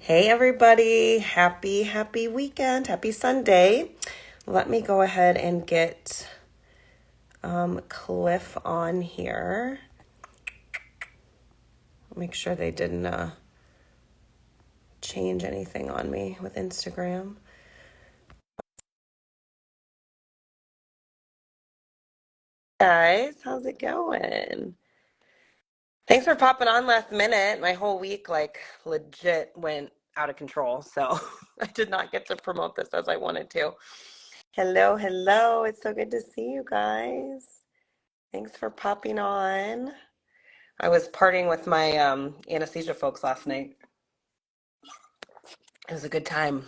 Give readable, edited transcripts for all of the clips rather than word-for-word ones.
Hey everybody, happy weekend, happy Sunday. Let me go ahead and get Cliff on here. Make sure they didn't change anything on me with Instagram. Guys, how's it going? Thanks for popping on last minute. My whole week legit went out of control, so I did not get to promote this as I wanted to. Hello. It's so good to see you guys. Thanks for popping on. I was partying with my anesthesia folks last night. It was a good time.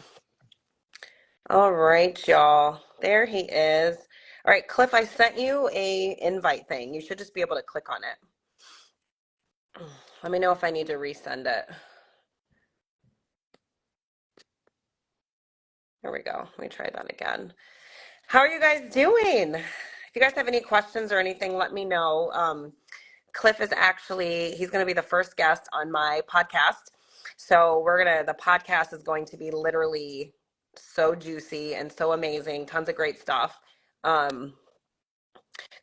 All right, y'all. There he is. All right, Cliff, I sent you a invite thing. You should just be able to click on it. Let me know if I need to resend it. There we go. Let me try that again. How are you guys doing? If you guys have any questions or anything, let me know. Cliff is he's going to be the first guest on my podcast. So the podcast is going to be literally so juicy and so amazing. Tons of great stuff.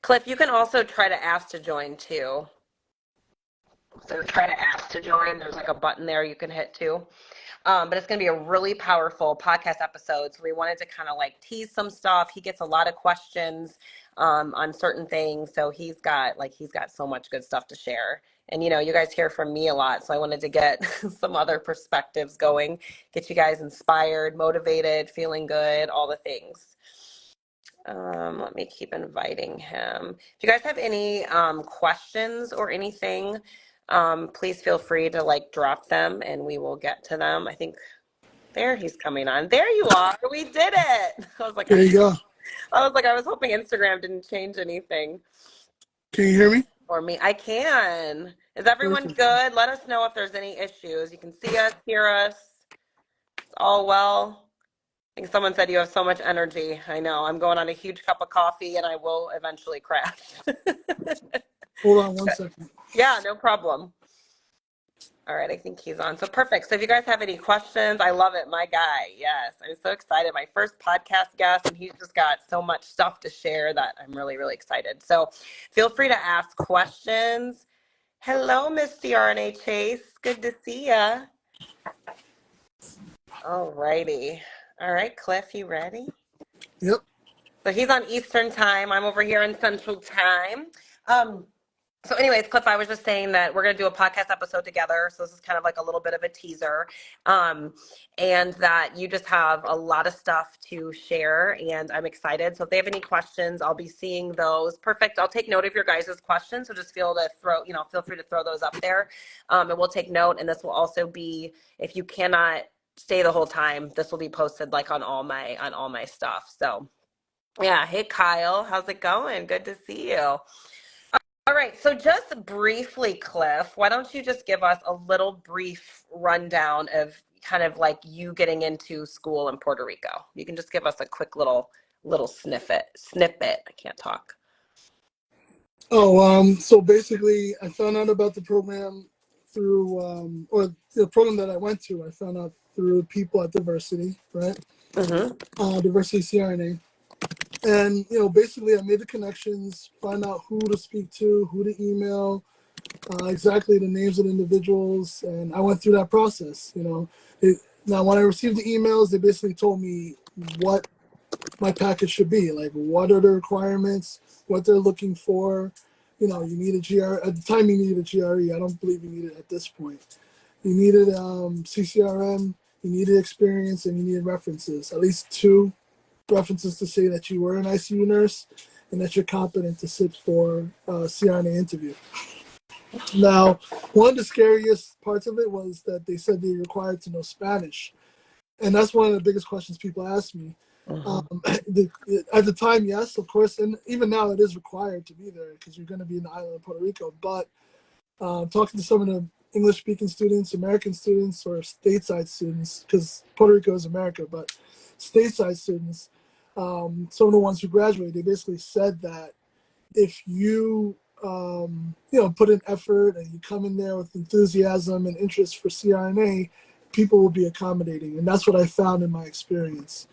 Cliff, you can also try to ask to join too. So try to ask to join. There's like a button there you can hit too. But it's going to be a really powerful podcast episode. So we wanted to kind of like tease some stuff. He gets a lot of questions on certain things. So he's got so much good stuff to share. And, you guys hear from me a lot. So I wanted to get some other perspectives going, get you guys inspired, motivated, feeling good, all the things. Let me keep inviting him. If you guys have any questions or anything, please feel free to drop them and we will get to them. I think he's coming on. There you are. We did it. There you go. I was hoping Instagram didn't change anything. Can you hear me? For me, I can. Is everyone Perfect. good? Let us know if there's any issues. You can see us, hear us. It's all well. I think someone said you have so much energy. I know. I'm going on a huge cup of coffee and I will eventually crash. Hold on one second. Yeah, no problem. All right, I think he's on. So perfect. So if you guys have any questions, I love it. My guy. Yes, I'm so excited. My first podcast guest, and he's just got so much stuff to share that I'm really, really excited. So feel free to ask questions. Hello, Miss CRNA Chase. Good to see ya. All righty. All right, Cliff, you ready? Yep. So he's on Eastern time. I'm over here in Central time. So anyways, Cliff, I was just saying that we're going to do a podcast episode together. So this is kind of like a little bit of a teaser. And that you just have a lot of stuff to share and I'm excited. So if they have any questions, I'll be seeing those. Perfect. I'll take note of your guys' questions. So just feel free to throw those up there. And we'll take note. And this will also be, if you cannot stay the whole time, this will be posted on all my stuff. So yeah. Hey, Kyle, how's it going? Good to see you. All right, so just briefly, Cliff, why don't you just give us a little brief rundown of kind of like you getting into school in Puerto Rico? You can just give us a quick little snippet. I can't talk. So basically I found out about the program through or the program that I went to, I found out through people at Diversity, right? Diversity CRNA. And basically I made the connections, find out who to speak to, who to email, exactly the names of the individuals, and I went through that process. Now when I received the emails, they basically told me what my package should be, like what are the requirements, what they're looking for. You need a GR. At the time, you needed a GRE. I don't believe you need it at this point. You needed CCRM, you needed experience, and you needed references, at least 2 references to say that you were an ICU nurse and that you're competent to sit for a CRNA interview. Now, one of the scariest parts of it was that they said they required to know Spanish. And that's one of the biggest questions people ask me. At the time, yes, of course, and even now it is required to be there because you're going to be in the island of Puerto Rico. But talking to some of the English-speaking students, American students, or stateside students, because Puerto Rico is America, but stateside students, some of the ones who graduated, they basically said that if you put in effort and you come in there with enthusiasm and interest for CRNA, people will be accommodating, and that's what I found in my experience.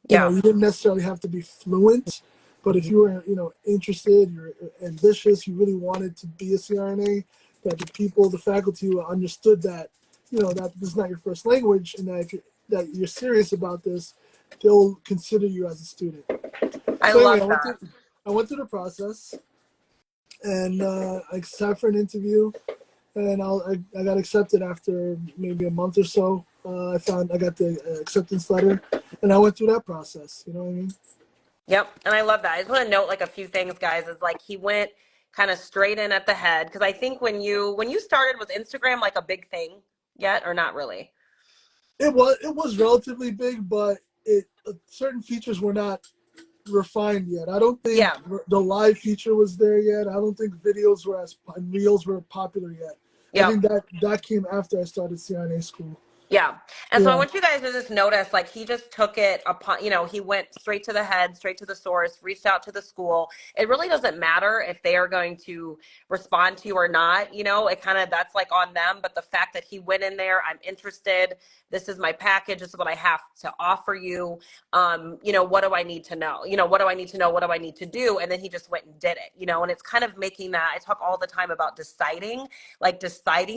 Yeah. You didn't necessarily have to be fluent, but if you were, interested, you're ambitious, you really wanted to be a CRNA, that the people, the faculty understood that, that this is not your first language, and that if that you're serious about this, they'll consider you as a student. I So anyway, love that. I went through the process, and I sat for an interview, and I got accepted after maybe a month or so. I got the acceptance letter, and I went through that process. You know what I mean? Yep. And I love that. I just want to note like a few things, guys, is like he went kind of straight in at the head. Cause I think when you started, was Instagram like a big thing yet or not really? It was relatively big, but certain features were not refined yet. I don't think Yeah. the live feature was there yet. I don't think videos and reels were popular yet. I Yep. think that came after I started CRNA school. Yeah. And so I Yeah. want you guys to just notice, like, he just took it upon, he went straight to the head, straight to the source, reached out to the school. It really doesn't matter if they are going to respond to you or not. It kind of, that's like on them. But the fact that he went in there, I'm interested. This is my package. This is what I have to offer you. What do I need to know? What do I need to know? What do I need to do? And then he just went and did it, and it's kind of making that, I talk all the time about deciding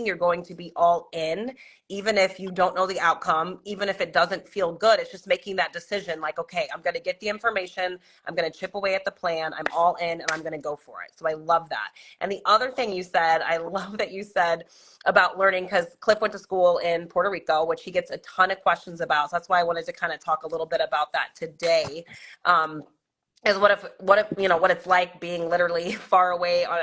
you're going to be all in, even if you don't know the outcome, even if it doesn't feel good. It's just making that decision like, okay, I'm going to get the information. I'm going to chip away at the plan. I'm all in and I'm going to go for it. So I love that. And the other thing you said, I love that you said about learning, because Cliff went to school in Puerto Rico, which he gets a ton of questions about. So that's why I wanted to kind of talk a little bit about that today. Is what it's like being literally far away on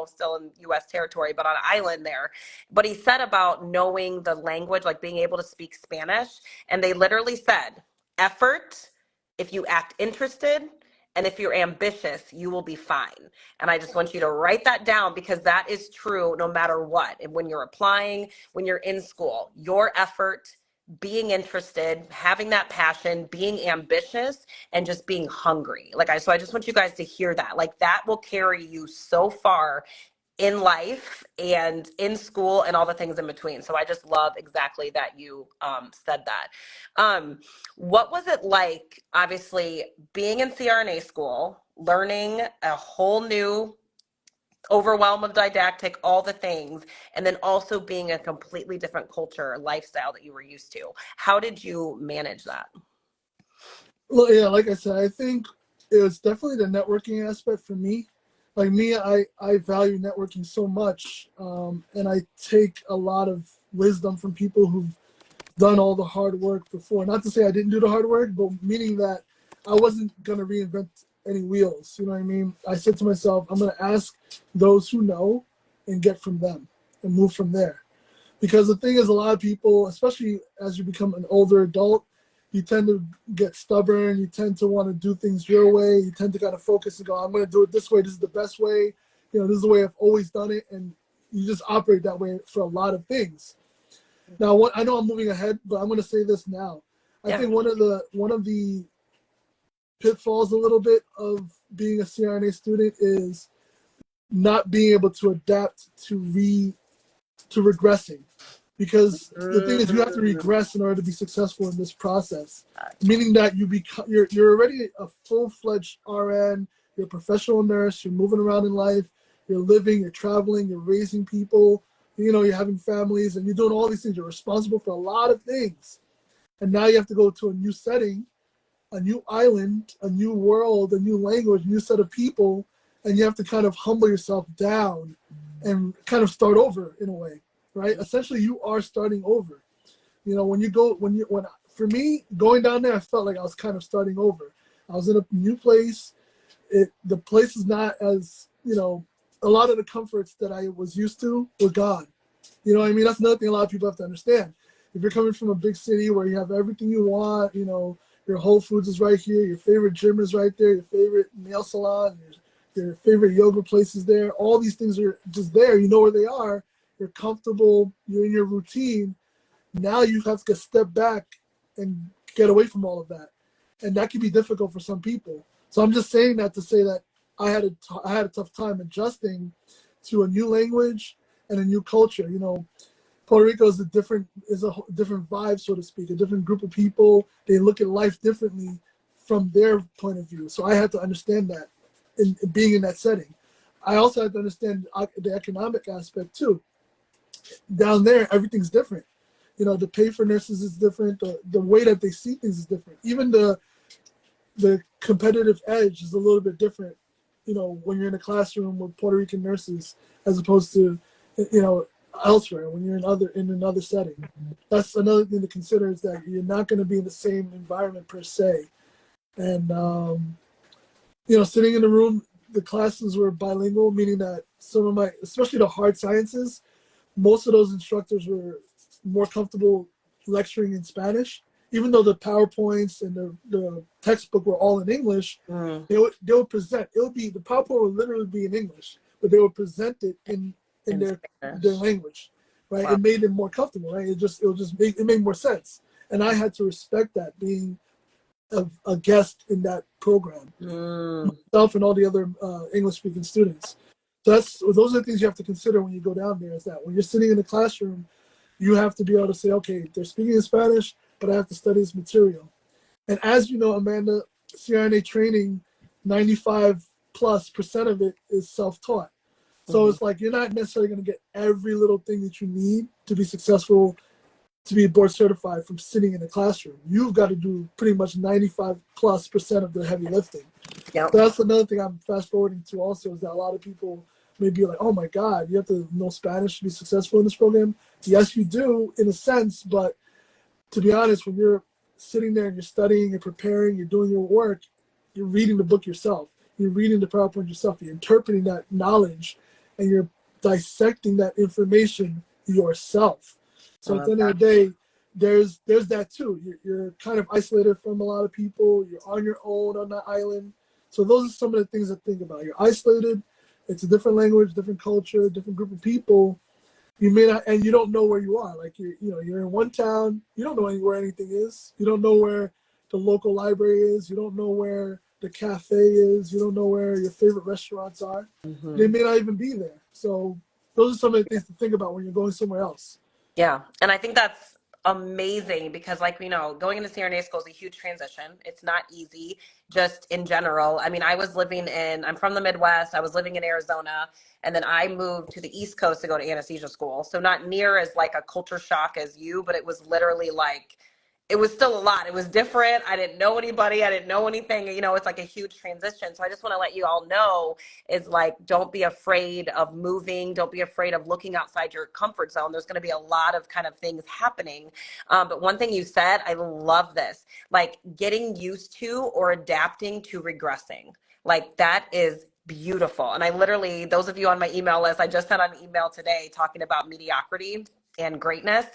still in US territory, but on an island there. But he said about knowing the language, like being able to speak Spanish. And they literally said, effort, if you act interested, and if you're ambitious, you will be fine. And I just want you to write that down, because that is true no matter what. And when you're applying, when you're in school, your effort, being interested, having that passion, being ambitious, and just being hungry. So I just want you guys to hear that. Like, that will carry you so far in life and in school and all the things in between. So I just love exactly that you said that. What was it like, obviously, being in CRNA school, learning a whole new overwhelm of didactic, all the things, and then also being a completely different culture, lifestyle that you were used to? How did you manage that? Well, yeah, like I said, I think it was definitely the networking aspect for me. Like me, I value networking so much, and I take a lot of wisdom from people who've done all the hard work before. Not to say I didn't do the hard work, but meaning that I wasn't going to reinvent any wheels. You know what I mean? I said to myself, I'm going to ask those who know and get from them and move from there. Because the thing is, a lot of people, especially as you become an older adult, you tend to get stubborn. You tend to want to do things your way. You tend to kind of focus and go, I'm going to do it this way. This is the best way. This is the way I've always done it. And you just operate that way for a lot of things. Now, I know I'm moving ahead, but I'm going to say this now. I Yeah. think one of the pitfalls a little bit of being a CRNA student is not being able to adapt to regressing, because the thing is, you have to regress in order to be successful in this process. Meaning that you're already a full-fledged RN, you're a professional nurse, you're moving around in life, you're living, you're traveling, you're raising people, you're having families, and you're doing all these things. You're responsible for a lot of things, and now you have to go to a new setting, a new island, a new world, a new language, a new set of people, and you have to kind of humble yourself down and kind of start over in a way, right? Essentially, you are starting over. For me, going down there, I felt like I was kind of starting over. I was in a new place. The place is not as, a lot of the comforts that I was used to were gone. You know what I mean? That's another thing a lot of people have to understand. If you're coming from a big city where you have everything you want, your Whole Foods is right here, your favorite gym is right there, your favorite nail salon, your favorite yoga place is there. All these things are just there. You know where they are. You're comfortable. You're in your routine. Now you have to step back and get away from all of that. And that can be difficult for some people. So I'm just saying that to say that I had a tough time adjusting to a new language and a new culture. Puerto Rico is different vibe, so to speak, a different group of people. They look at life differently from their point of view. So I had to understand that in being in that setting. I also had to understand the economic aspect too. Down there, everything's different. The pay for nurses is different. The way that they see things is different. Even the competitive edge is a little bit different, when you're in a classroom with Puerto Rican nurses as opposed to, elsewhere when you're in another setting. That's another thing to consider, is that you're not going to be in the same environment per se. And, sitting in the room, the classes were bilingual, meaning that especially the hard sciences, most of those instructors were more comfortable lecturing in Spanish, even though the PowerPoints and the textbook were all in English. They would present. The PowerPoint would literally be in English, but they would present it in their language, right? Wow. It made them more comfortable, right? It made more sense, and I had to respect that, being a guest in that program, myself and all the other English-speaking students. So those are the things you have to consider when you go down there. Is that when you're sitting in the classroom, you have to be able to say, okay, they're speaking in Spanish, but I have to study this material. And as you know, Amanda, CRNA training, 95+% of it is self-taught. So it's like you're not necessarily going to get every little thing that you need to be successful, to be board certified from sitting in the classroom. You've got to do pretty much 95+% of the heavy lifting. Yep. So that's another thing I'm fast forwarding to also, is that a lot of people may be like, oh my God, you have to know Spanish to be successful in this program. Yes, you do in a sense, but to be honest, when you're sitting there and you're studying, you're preparing, you're doing your work, you're reading the book yourself, you're reading the PowerPoint yourself, you're interpreting that knowledge, and you're dissecting that information yourself. So at the end of the day, there's that too. You're kind of isolated from a lot of people. You're on your own on that island. So those are some of the things to think about. You're isolated. It's a different language, different culture, different group of people. You may not, and you don't know where you are. Like you're in one town. You don't know where anything is. You don't know where the local library is. You don't know where the cafe is. You don't know where your favorite restaurants are. They may not even be there. So those are some of the things to think about when you're going somewhere else. Yeah. And I think that's amazing, because going into CRNA school is a huge transition. It's not easy, just in general. I mean, I'm from the Midwest. I was living in Arizona, and then I moved to the East Coast to go to anesthesia school. So not near as like a culture shock as you, but it was literally like, it was still a lot. It was different. I didn't know anybody. I didn't know anything. It's like a huge transition. So I just want to let you all know, is like, don't be afraid of moving. Don't be afraid of looking outside your comfort zone. There's going to be a lot of kind of things happening. But one thing you said, I love this, like getting used to or adapting to regressing. Like that is beautiful. And I literally, those of you on my email list, I just sent an email today talking about mediocrity and greatness.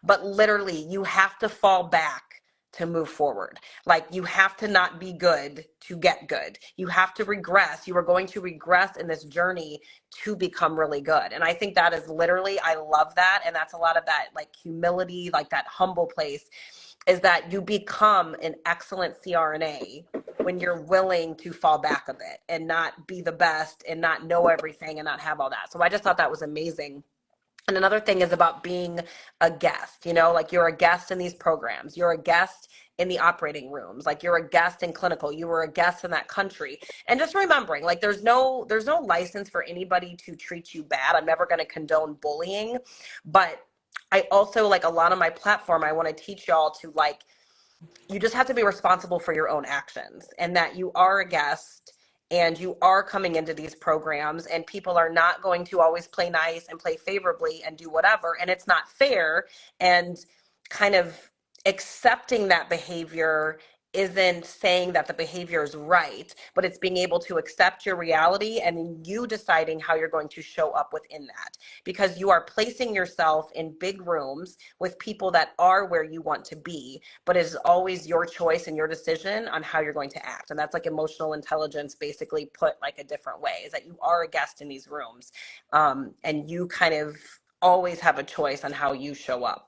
But literally, you have to fall back to move forward. Like you have to not be good to get good. You have to regress. You are going to regress in this journey to become really good. And I think that is literally, I love that. And that's a lot of that like humility, like that humble place, is that you become an excellent CRNA when you're willing to fall back a bit and not be the best and not know everything and not have all that. So I just thought that was amazing. And another thing is about being a guest, like you're a guest in these programs, you're a guest in the operating rooms, like you're a guest in clinical, you were a guest in that country. And just remembering, like there's no license for anybody to treat you bad. I'm never going to condone bullying, but I also, like a lot of my platform, I want to teach y'all to like, you just have to be responsible for your own actions, and that you are a guest and you are coming into these programs, and people are not going to always play nice and play favorably and do whatever. And it's not fair. And kind of accepting that behavior isn't saying that the behavior is right, but it's being able to accept your reality and you deciding how you're going to show up within that, because you are placing yourself in big rooms with people that are where you want to be, but it is always your choice and your decision on how you're going to act. And that's like emotional intelligence, basically put like a different way, is that you are a guest in these rooms, and you kind of always have a choice on how you show up.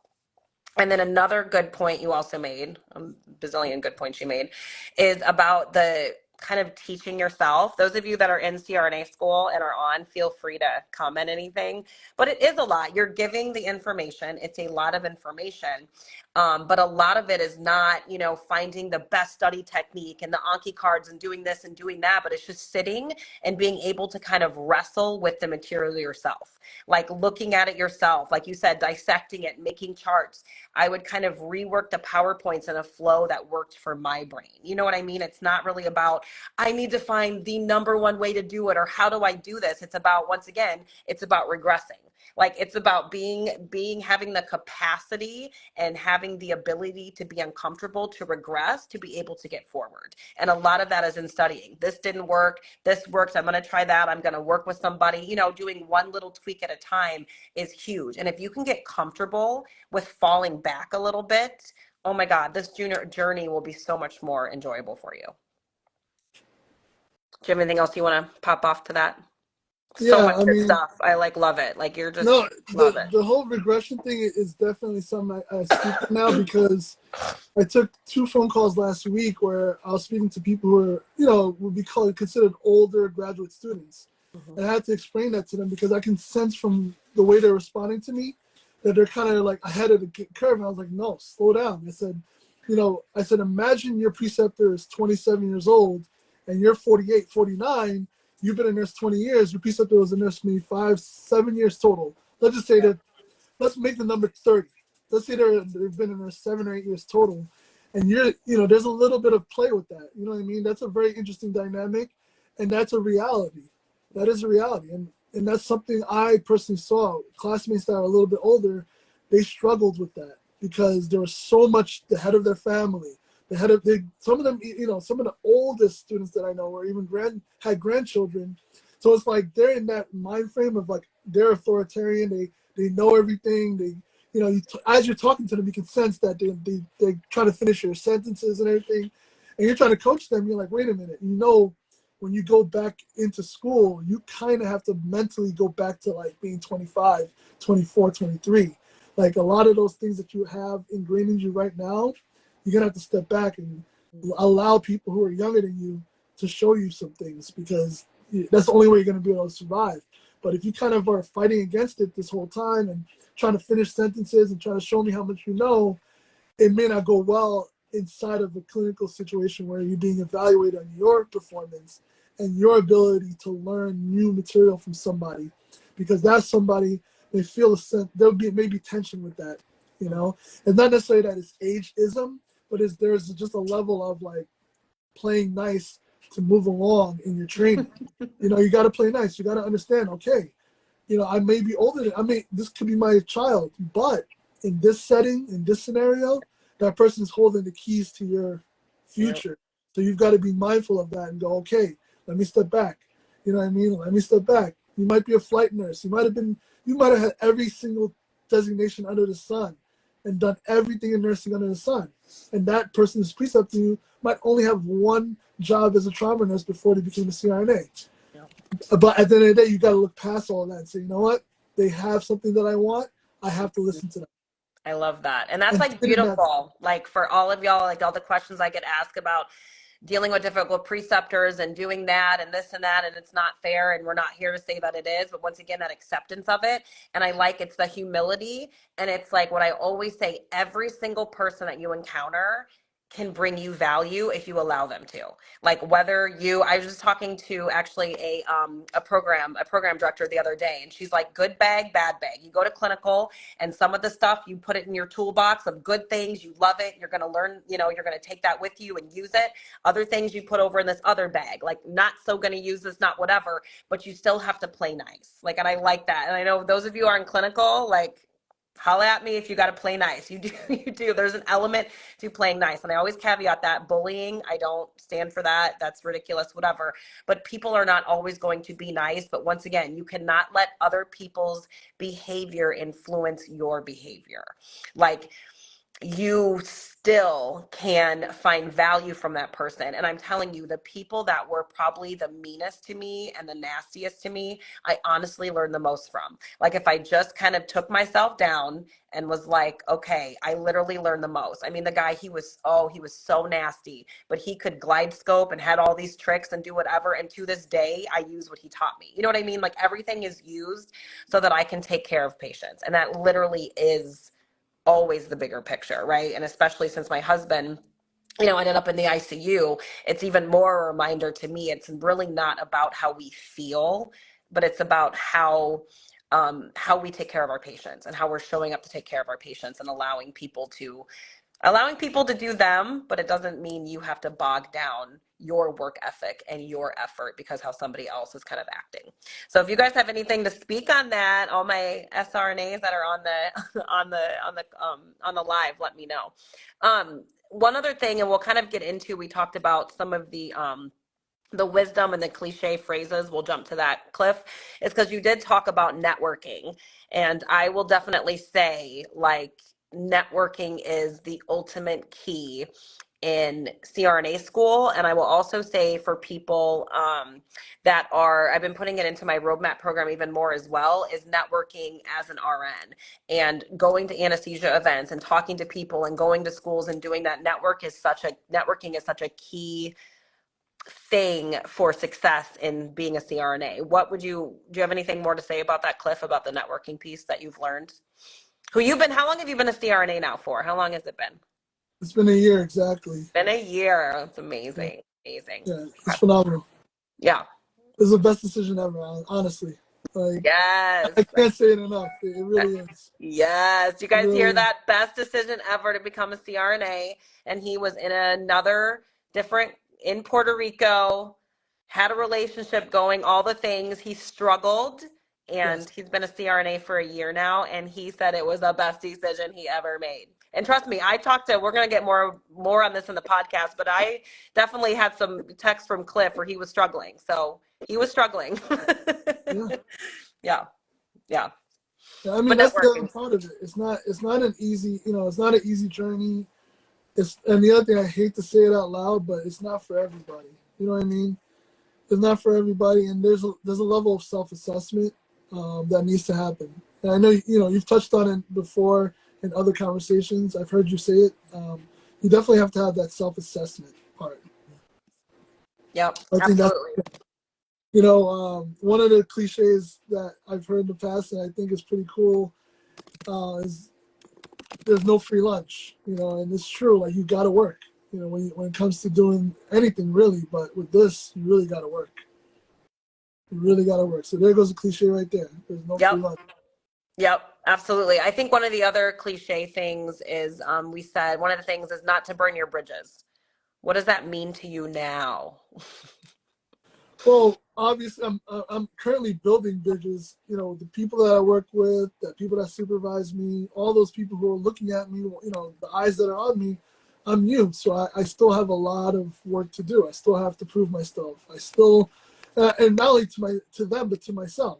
And then another good point you also made, a bazillion good points you made, is about the kind of teaching yourself. Those of you that are in CRNA school and are on, feel free to comment anything. But it is a lot. You're giving the information. It's a lot of information. But a lot of it is not, finding the best study technique and the Anki cards and doing this and doing that, but it's just sitting and being able to kind of wrestle with the material yourself, like looking at it yourself, like you said, dissecting it, making charts. I would kind of rework the PowerPoints in a flow that worked for my brain. You know what I mean? It's not really about, I need to find the number one way to do it, or how do I do this? It's about, once again, it's about regressing. Like it's about having the capacity and having the ability to be uncomfortable, to regress, to be able to get forward. And a lot of that is in studying. This didn't work. This works. I'm going to try that. I'm going to work with somebody. Doing one little tweak at a time is huge. And if you can get comfortable with falling back a little bit, oh my God, this junior journey will be so much more enjoyable for you. Do you have anything else you want to pop off to that? So Yeah, much I good mean, stuff. I love it. Like you're just no, love it. the whole regression thing is definitely something I speak on now, because I took 2 phone calls last week where I was speaking to people who are, would be considered older graduate students. And I had to explain that to them, because I can sense from the way they're responding to me that they're kind of like ahead of the curve. And I was like, no, slow down. I said, imagine your preceptor is 27 years old and you're 48, 49. You've been a nurse 20 years. Your preceptor was a nurse maybe 5-7 years total. Let's just say that, let's make the number 30. Let's say they've been in there 7 or 8 years total. And there's a little bit of play with that. You know what I mean? That's a very interesting dynamic, and that's a reality. That is a reality. And that's something I personally saw. Classmates that are a little bit older, they struggled with that because there was so much the head of their family. Some of them, some of the oldest students that I know were even had grandchildren. So it's like they're in that mind frame of like they're authoritarian. They know everything. As you're talking to them, you can sense that they're trying to finish your sentences and everything. And you're trying to coach them. You're like, wait a minute. When you go back into school, you kind of have to mentally go back to like being 25, 24, 23. Like a lot of those things that you have ingrained in you right now, you're going to have to step back and allow people who are younger than you to show you some things, because that's the only way you're going to be able to survive. But if you kind of are fighting against it this whole time and trying to finish sentences and trying to show me how much you know, it may not go well inside of a clinical situation where you're being evaluated on your performance and your ability to learn new material from somebody, because that's somebody, they feel a sense, there'll be maybe tension with that. It's not necessarily that it's ageism, but there's just a level of like playing nice to move along in your training. You got to play nice. You got to understand, okay, I may be older this could be my child, but in this setting, in this scenario, that person is holding the keys to your future. Yep. So you've got to be mindful of that and go, okay, let me step back. You know what I mean? Let me step back. You might be a flight nurse. You might have had every single designation under the sun and done everything in nursing under the sun. And that person who's precepting you might only have one job as a trauma nurse before they became a CRNA. But at the end of the day, you got to look past all that and say, you know what? They have something that I want. I have to listen to them. I love that. And that's like beautiful. Like for all of y'all, like all the questions I get asked about dealing with difficult preceptors and doing that and this and that, and it's not fair, and we're not here to say that it is, but once again, that acceptance of it. And I like, it's the humility, and it's like what I always say, every single person that you encounter can bring you value if you allow them to. Like I was just talking to actually a program director the other day, and she's like, good bag, bad bag. You go to clinical, and some of the stuff you put it in your toolbox of good things, you love it, you're going to learn, you're going to take that with you and use it. Other things you put over in this other bag, like not so going to use this, not whatever, but you still have to play nice. Like, and I like that. And I know those of you who are in clinical, like, holla at me if you got to play nice. You do. There's an element to playing nice. And I always caveat that bullying, I don't stand for that. That's ridiculous, whatever. But people are not always going to be nice. But once again, you cannot let other people's behavior influence your behavior. Like, you still can find value from that person. And I'm telling you, the people that were probably the meanest to me and the nastiest to me, I honestly learned the most from. Like if I just kind of took myself down and was like, okay, I literally learned the most. I mean, the guy, he was so nasty, but he could glide scope and had all these tricks and do whatever. And to this day, I use what he taught me. You know what I mean? Like everything is used so that I can take care of patients. And that literally is always the bigger picture, right? And especially since my husband, ended up in the ICU, it's even more a reminder to me. It's really not about how we feel, but it's about how we take care of our patients and how we're showing up to take care of our patients and allowing people to do them, but it doesn't mean you have to bog down your work ethic and your effort because how somebody else is kind of acting. So if you guys have anything to speak on that, all my SRNAs that are on the on the live, let me know. One other thing, and we'll kind of get into, we talked about some of the wisdom and the cliche phrases, we'll jump to that, Cliff, is because you did talk about networking. And I will definitely say, like, networking is the ultimate key in CRNA school. And I will also say for people I've been putting it into my roadmap program even more as well, is networking as an RN and going to anesthesia events and talking to people and going to schools and doing that. Networking is such a key thing for success in being a CRNA. Do you have anything more to say about that, Cliff, about the networking piece that you've learned? How long have you been a CRNA now for? How long has it been? It's been a year exactly. Been a year. That's Yeah, amazing. Amazing. yeah, it's phenomenal. Yeah. It's the best decision ever, honestly. Like Yes. I can't say it enough. It really is. Yes. You It guys really hear is. that? Best decision ever to become a CRNA. And he was in another different in Puerto Rico, had a relationship going, all the things. He struggled Yes. and he's been a CRNA for a year now. And he said it was the best decision he ever made. And trust me, we're going to get more on this in the podcast, but I definitely had some texts from Cliff where he was struggling. So he was struggling. Yeah. Yeah. Yeah. Yeah, I mean But that's the other networking. part of it. It's not an easy it's not an easy journey. And the other thing, I hate to say it out loud, but it's not for everybody. You know what I mean? It's not for everybody, and there's a level of self assessment that needs to happen. And I know you've touched on it before in other conversations. I've heard you say it. You definitely have to have that self assessment part. Yep, I think that's absolutely. one of the cliches that I've heard in the past, and I think is pretty cool, is there's no free lunch. And it's true. Like you got to work. When it comes to doing anything really, but with this, you really got to work. You really got to work. So there goes a cliche right there. There's no free Yep, lunch. yep, absolutely. I think one of the other cliche things is we said one of the things is not to burn your bridges. What does that mean to you now? Well, obviously, I'm currently building bridges. The people that I work with, the people that supervise me, all those people who are looking at me, the eyes that are on me, I'm new, so I still have a lot of work to do. I still have to prove myself. I still, and not only to them, but to myself.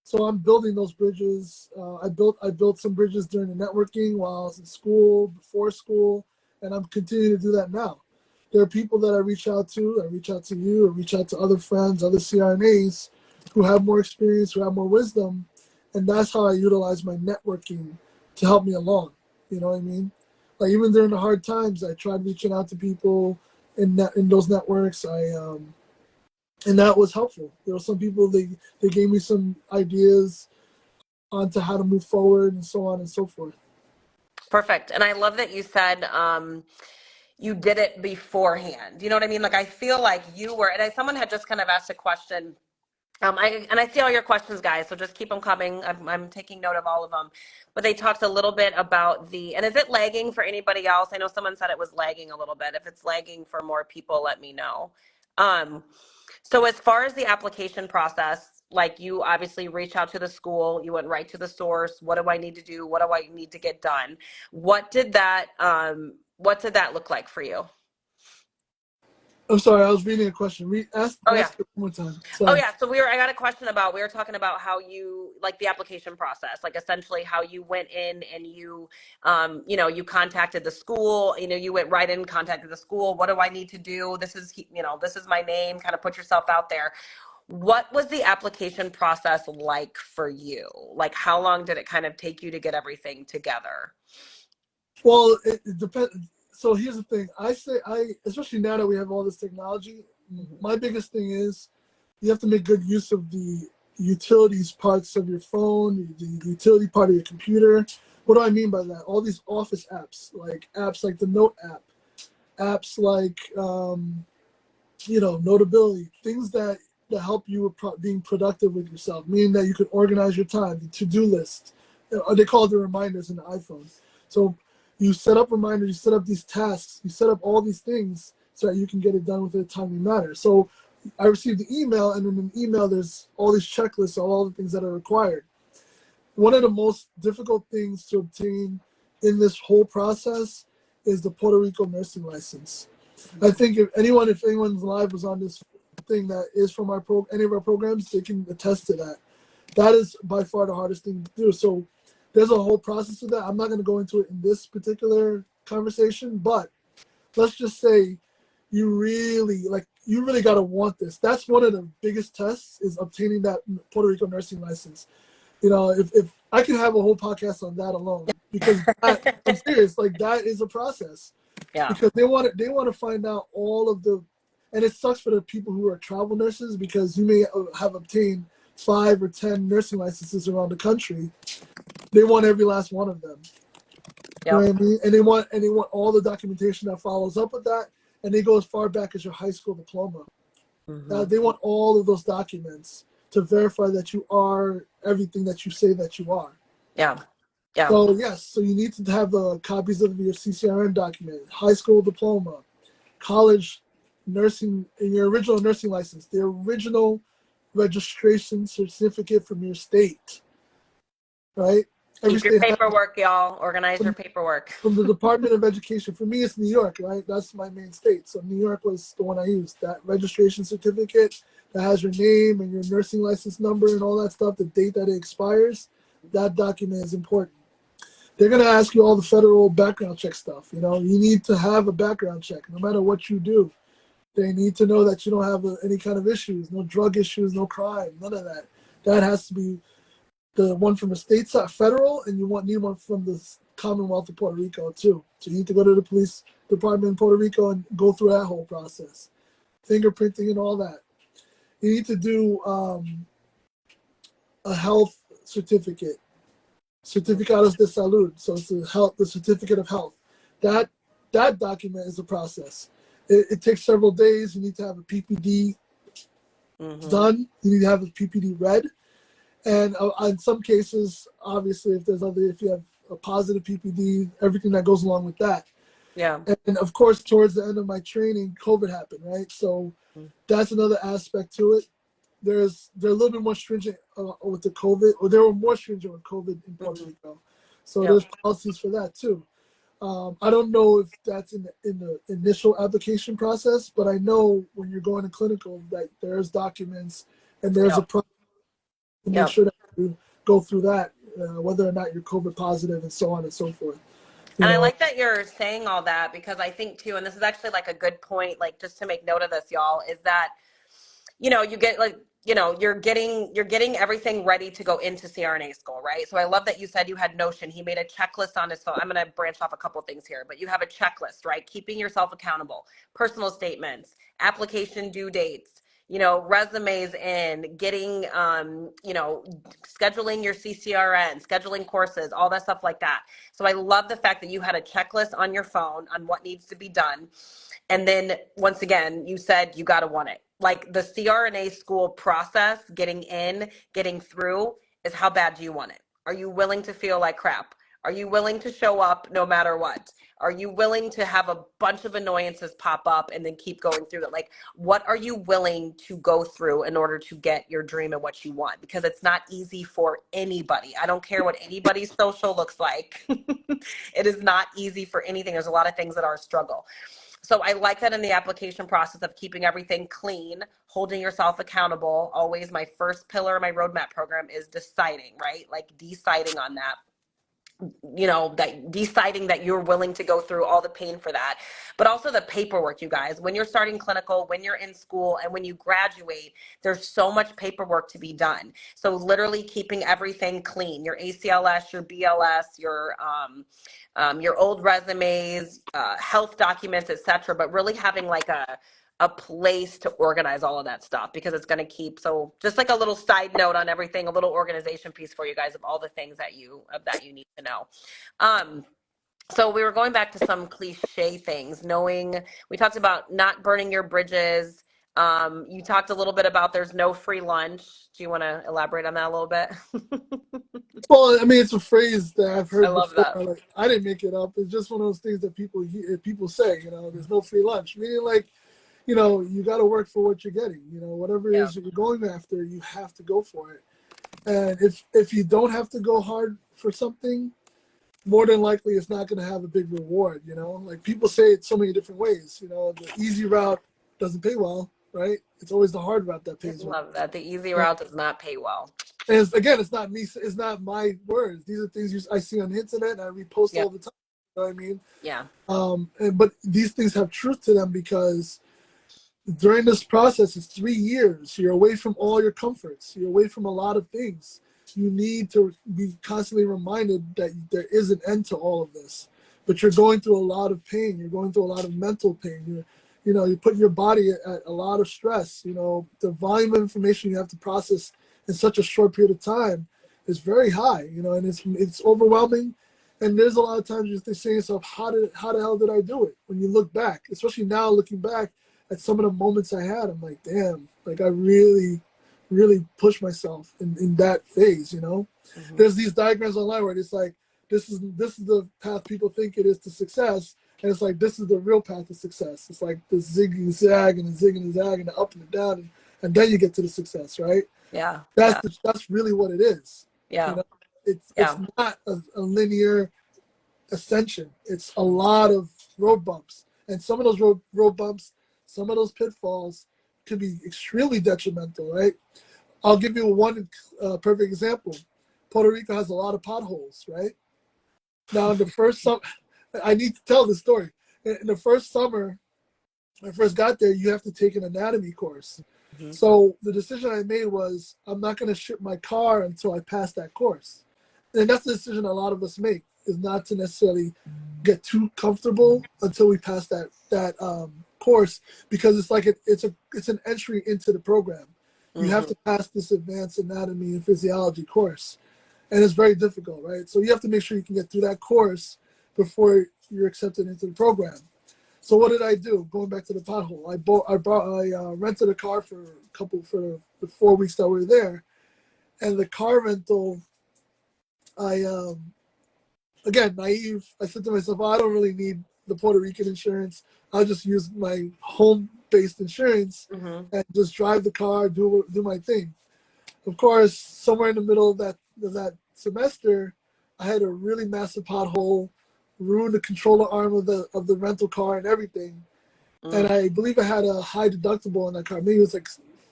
So I'm building those bridges. I built some bridges during the networking while I was in school, before school, and I'm continuing to do that now. There are people that I reach out to. I reach out to you. I reach out to other friends, other CRNAs who have more experience, who have more wisdom, and that's how I utilize my networking to help me along. You know what I mean? Like even during the hard times, I tried reaching out to people in those networks. And that was helpful. There were some people they gave me some ideas onto how to move forward and so on and so forth. Perfect. And I love that you said you did it beforehand. You know what I mean? Like I feel like someone had just kind of asked a question. I see all your questions, guys, so just keep them coming. I'm taking note of all of them. But they talked a little bit about and is it lagging for anybody else? I know someone said it was lagging a little bit. If it's lagging for more people, let me know. Um, so as far as the application process, like you obviously reach out to the school, you went right to the source. What do I need to do? What do I need to get done? What did that look like for you? I'm sorry, I was reading a question. Ask Oh yeah. ask it one more time. Oh Sorry. yeah, so I got a question about, we were talking about how you, like the application process, like essentially how you went in and you contacted the school, you went right in, contacted the school. What do I need to do? This is my name, kind of put yourself out there. What was the application process like for you? Like how long did it kind of take you to get everything together? Well, it depends. So here's the thing. Especially now that we have all this technology, Mm-hmm. my biggest thing is you have to make good use of the utilities parts of your phone, the utility part of your computer. What do I mean by that? All these office apps like the Note app, apps like notability, things that help you with being productive with yourself, meaning that you can organize your time, the to-do list. They call it the reminders in the iPhone. So you set up reminders, you set up these tasks, you set up all these things so that you can get it done within a timely manner. So I received the email, and in an email there's all these checklists of all the things that are required. One of the most difficult things to obtain in this whole process is the Puerto Rico nursing license. I think if anyone's live was on this thing that is from any of our programs, they can attest to that. That is by far the hardest thing to do. So there's a whole process of that. I'm not going to go into it in this particular conversation, but let's just say you really got to want this. That's one of the biggest tests, is obtaining that Puerto Rico nursing license. If I can have a whole podcast on that alone, because I'm serious, like that is a process, Yeah. because they want to find out all of the, and it sucks for the people who are travel nurses, because you may have obtained 5 or 10 nursing licenses around the country. They want every last one of them. You know Yep. what I mean? And they want all the documentation that follows up with that, and they go as far back as your high school diploma. Mm-hmm. They want all of those documents to verify that you are everything that you say that you are. Yeah. Yeah. So yes, so you need to have copies of your CCRN document, high school diploma, college nursing, in your original nursing license, the original registration certificate from your state, right? Every Keep your state has paperwork, y'all. Organize your from, paperwork. from the Department of Education. For me, it's New York, right? That's my main state. So New York was the one I used. That registration certificate that has your name and your nursing license number and all that stuff, the date that it expires, that document is important. They're going to ask you all the federal background check stuff. You need to have a background check no matter what you do. They need to know that you don't have any kind of issues, no drug issues, no crime, none of that. That has to be the one from the state side, federal, and need one from the Commonwealth of Puerto Rico too. So you need to go to the police department in Puerto Rico and go through that whole process, fingerprinting and all that. You need to do a health certificados de salud. So it's the certificate of health. That document is a process. It takes several days. You need to have a PPD Mm-hmm. done. You need to have a PPD read. And in some cases, obviously, if you have a positive PPD, everything that goes along with that. Yeah. And of course, towards the end of my training, COVID happened, right? So that's another aspect to it. They're a little bit more stringent with the COVID, or they were more stringent with COVID in Puerto Mm-hmm. Rico. So Yep. there's policies for that too. I don't know if that's in the initial application process, but I know when you're going to clinical that there's documents and there's a Yep. process to make Yep. sure that you go through that, whether or not you're COVID positive and so on and so forth. You And I know, like that you're saying all that, because I think too, and this is actually like a good point, like just to make note of this, y'all, is that you get like, you're getting everything ready to go into CRNA school, right? So I love that you said you had Notion. He made a checklist on his phone. I'm going to branch off a couple things here, but you have a checklist, right? Keeping yourself accountable, personal statements, application due dates, resumes in, getting, scheduling your CCRN, scheduling courses, all that stuff like that. So I love the fact that you had a checklist on your phone on what needs to be done. And then once again, you said you got to want it. Like the CRNA school process, getting in, getting through, is how bad do you want it? Are you willing to feel like crap? Are you willing to show up no matter what? Are you willing to have a bunch of annoyances pop up and then keep going through it? Like, what are you willing to go through in order to get your dream and what you want? Because it's not easy for anybody. I don't care what anybody's social looks like. It is not easy for anything. There's a lot of things that are a struggle. So I like that in the application process of keeping everything clean, holding yourself accountable. Always my first pillar of my roadmap program is deciding, right? Like deciding on that, that deciding that you're willing to go through all the pain for that, but also the paperwork. You guys, when you're starting clinical, when you're in school, and when you graduate, there's so much paperwork to be done. So literally keeping everything clean, your ACLS, your BLS, your old resumes, health documents, etc., but really having like a place to organize all of that stuff, because it's going to keep, so just like a little side note on everything, a little organization piece for you guys of all the things that you need to know. So we were going back to some cliche things, we talked about not burning your bridges. You talked a little bit about there's no free lunch. Do you want to elaborate on that a little bit? Well, I mean, it's a phrase that I've I heard love before. that. Like, I didn't make it up. It's just one of those things that people say. There's no free lunch. Meaning, like, you got to work for what you're getting. Whatever it Yeah. is that you're going after, you have to go for it. And if you don't have to go hard for something, more than likely it's not going to have a big reward. Like people say it so many different ways. The easy route doesn't pay well, right? It's always the hard route that I pays well. love that. The easy route does not pay well. And again, it's not me. It's not my words. These are things I see on the internet and I repost all Yep. the time. You know what I mean? Yeah. But these things have truth to them because during this process, it's 3 years. You're away from all your comforts. You're away from a lot of things. You need to be constantly reminded that there is an end to all of this. But you're going through a lot of pain. You're going through a lot of mental pain. You're putting your body at a lot of stress. The volume of information you have to process in such a short period of time is very high. And it's overwhelming. And there's a lot of times you're saying to yourself, how the hell did I do it? When you look back, especially now looking back at some of the moments I had, I'm like, damn, like I really, really pushed myself in that phase. Mm-hmm. There's these diagrams online where it's like, this is the path people think it is to success, and it's like this is the real path to success. It's like the zig and zag and the zig and the zag and the up and the down, and then you get to the success, right? Yeah. That's Yeah. that's really what it is. Yeah. It's Yeah. not a linear ascension. It's a lot of road bumps, and some of those road bumps, some of those pitfalls could be extremely detrimental, right? I'll give you one perfect example. Puerto Rico has a lot of potholes, right? Now, in the first summer, I need to tell this story. In the first summer, when I first got there, you have to take an anatomy course. Mm-hmm. So the decision I made was I'm not going to ship my car until I pass that course. And that's the decision a lot of us make, is not to necessarily get too comfortable until we pass that course, because it's like it's an entry into the program. You have Mm-hmm. to pass this advanced anatomy and physiology course, and it's very difficult, right? So you have to make sure you can get through that course before you're accepted into the program. So what did I do? Going back to the pothole, I rented a car for the 4 weeks that we were there, and the car rental, I again, naive. I said to myself, oh, I don't really need the Puerto Rican insurance. I'll just use my home-based insurance Mm-hmm. and just drive the car, do my thing. Of course, somewhere in the middle of that semester, I had a really massive pothole, ruined the controller arm of the rental car and everything. And Mm. I believe I had a high deductible on that car. Maybe it was like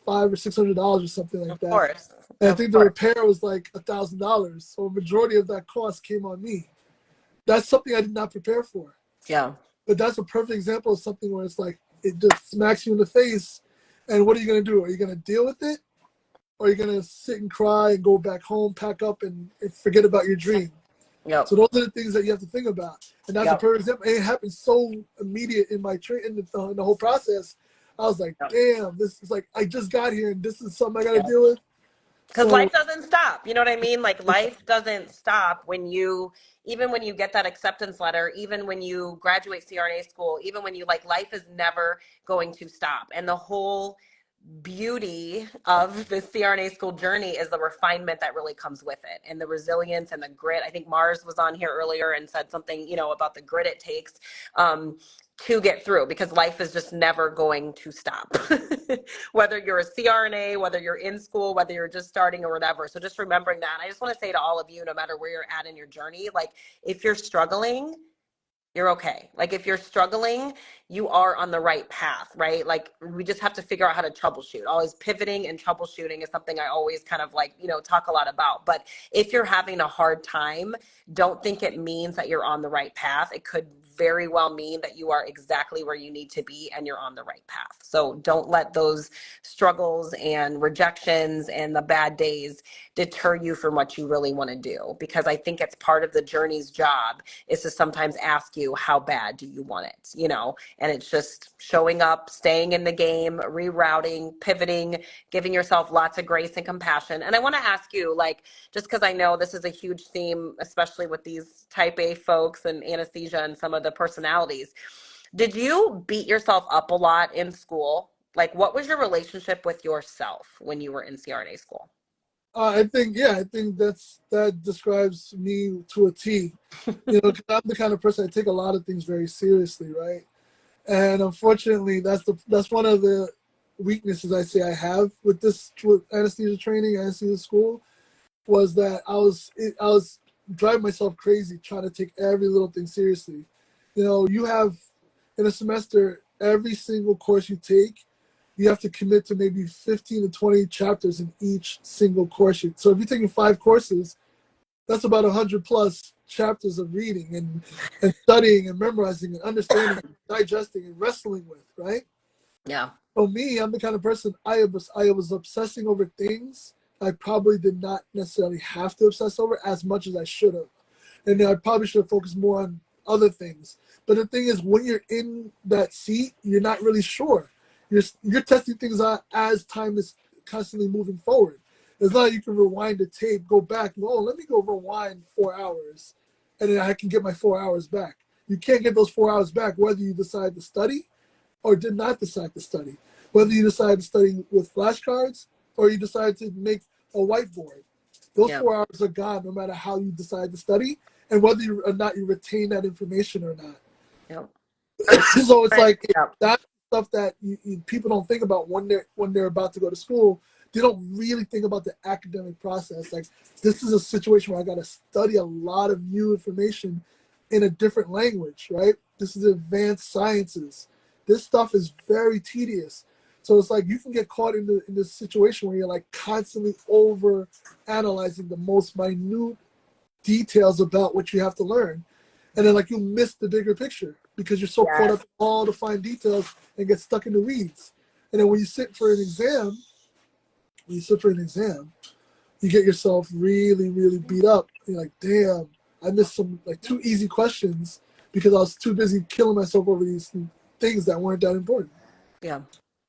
$500 or $600 or something like Of that. course. And I Of think the course. repair was like $1,000. So a majority of that cost came on me. That's something I did not prepare for. Yeah. But that's a perfect example of something where it's like it just smacks you in the face. And what are you going to do? Are you going to deal with it? Or are you going to sit and cry and go back home, pack up, and forget about your dream? Yep. So those are the things that you have to think about. And that's a Yep. perfect example. And it happened so immediate in my in the whole process. I was like, Yep. damn, this is like, I just got here and this is something I got to Yep. deal with. Because So life doesn't stop. You know what I mean? Like life doesn't stop even when you get that acceptance letter, even when you graduate CRNA school, even when life is never going to stop. And the whole beauty of the CRNA school journey is the refinement that really comes with it, and the resilience and the grit. I think Mars was on here earlier and said something, about the grit it takes to get through, because life is just never going to stop. Whether you're a CRNA, whether you're in school, whether you're just starting or whatever. So just remembering that. And I just want to say to all of you, no matter where you're at in your journey, like if you're struggling, You're okay. Like if you're struggling, you are on the right path, right? Like we just have to figure out how to troubleshoot. Always pivoting and troubleshooting is something I always kind of like, talk a lot about. But if you're having a hard time, don't think it means that you're on the right path. It could very well mean that you are exactly where you need to be and you're on the right path. So don't let those struggles and rejections and the bad days deter you from what you really want to do, because I think it's part of the journey's job is to sometimes ask you, how bad do you want it? And it's just showing up, staying in the game, rerouting, pivoting, giving yourself lots of grace and compassion. And I want to ask you, like, just because I know this is a huge theme, especially with these type A folks and anesthesia and some of the personalities, did you beat yourself up a lot in school? Like, what was your relationship with yourself when you were in CRNA school? I think that describes me to a T. 'Cause I'm the kind of person I take a lot of things very seriously, right? And unfortunately, that's one of the weaknesses I say I have with anesthesia training, anesthesia school, was that I was driving myself crazy trying to take every little thing seriously. You have in a semester, every single course you take, you have to commit to maybe 15 to 20 chapters in each single course. So if you're taking 5 courses, that's about 100 plus chapters of reading and studying and memorizing and understanding and digesting and wrestling with, right? Yeah. So me, I'm the kind of person I was obsessing over things I probably did not necessarily have to obsess over as much as I should have. And I probably should have focused more on other things. But the thing is, when you're in that seat, you're not really sure. You're testing things out as time is constantly moving forward. It's not like you can rewind the tape, go back, and go, oh, let me go rewind 4 hours, and then I can get my 4 hours back. You can't get those 4 hours back whether you decide to study or did not decide to study. Whether you decide to study with flashcards or you decide to make a whiteboard. Those Yeah. 4 hours are gone no matter how you decide to study and whether or not you retain that information or not. Yeah. So it's like Yeah. that stuff that people don't think about when they're about to go to school. They don't really think about the academic process. Like, this is a situation where I got to study a lot of new information in a different language, right? This is advanced sciences. This stuff is very tedious. So it's like you can get caught in this situation where you're like constantly over analyzing the most minute details about what you have to learn. And then like you miss the bigger picture because you're so caught up Yes. in all the fine details and get stuck in the weeds. And then when you sit for an exam, you get yourself really, really beat up. You're like, damn, I missed some like 2 easy questions because I was too busy killing myself over these things that weren't that important. Yeah.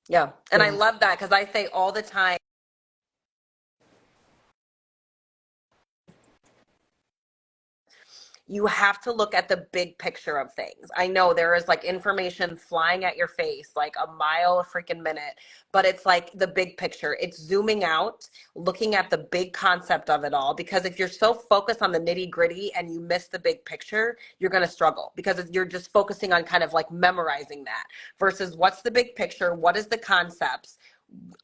Yeah. And I So love that because I say all the time, you have to look at the big picture of things. I know there is like information flying at your face like a mile a freaking minute, but it's like the big picture. It's zooming out, looking at the big concept of it all. Because if you're so focused on the nitty gritty and you miss the big picture, you're going to struggle because you're just focusing on kind of like memorizing that versus what's the big picture? What is the concepts?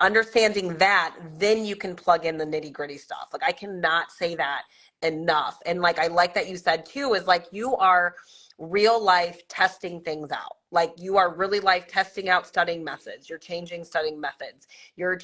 Understanding that, then you can plug in the nitty gritty stuff. Like I cannot say that enough. And like I like that you said too, is like you are real life testing things out. Like you are really life testing out studying methods. You're changing studying methods. You're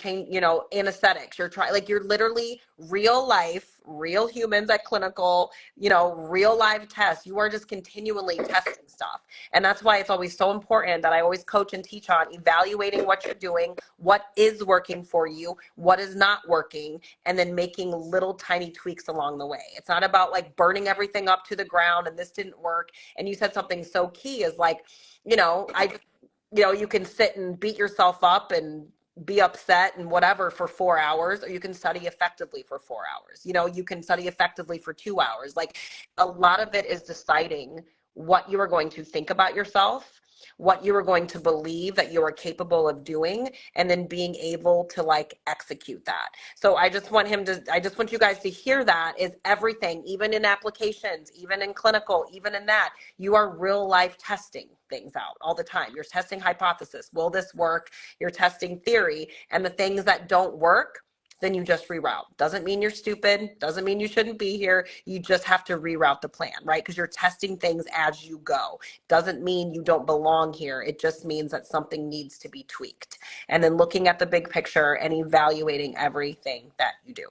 anesthetics. You're trying, like you're literally real life, real humans at clinical, real live tests. You are just continually testing stuff. And that's why it's always so important that I always coach and teach on evaluating what you're doing, what is working for you, what is not working, and then making little tiny tweaks along the way. It's not about like burning everything up to the ground and this didn't work. And you said something so key is like, you can sit and beat yourself up and be upset and whatever for 4 hours, or you can study effectively for 4 hours. You can study effectively for 2 hours. Like a lot of it is deciding what you are going to think about yourself, what you are going to believe that you are capable of doing, and then being able to like execute that. So I just want you guys to hear that is everything, even in applications, even in clinical, even in that, you are real life testing things out all the time. You're testing hypothesis. Will this work? You're testing theory, and the things that don't work, then you just reroute. Doesn't mean you're stupid. Doesn't mean you shouldn't be here. You just have to reroute the plan, right? Because you're testing things as you go. Doesn't mean you don't belong here. It just means that something needs to be tweaked. And then looking at the big picture and evaluating everything that you do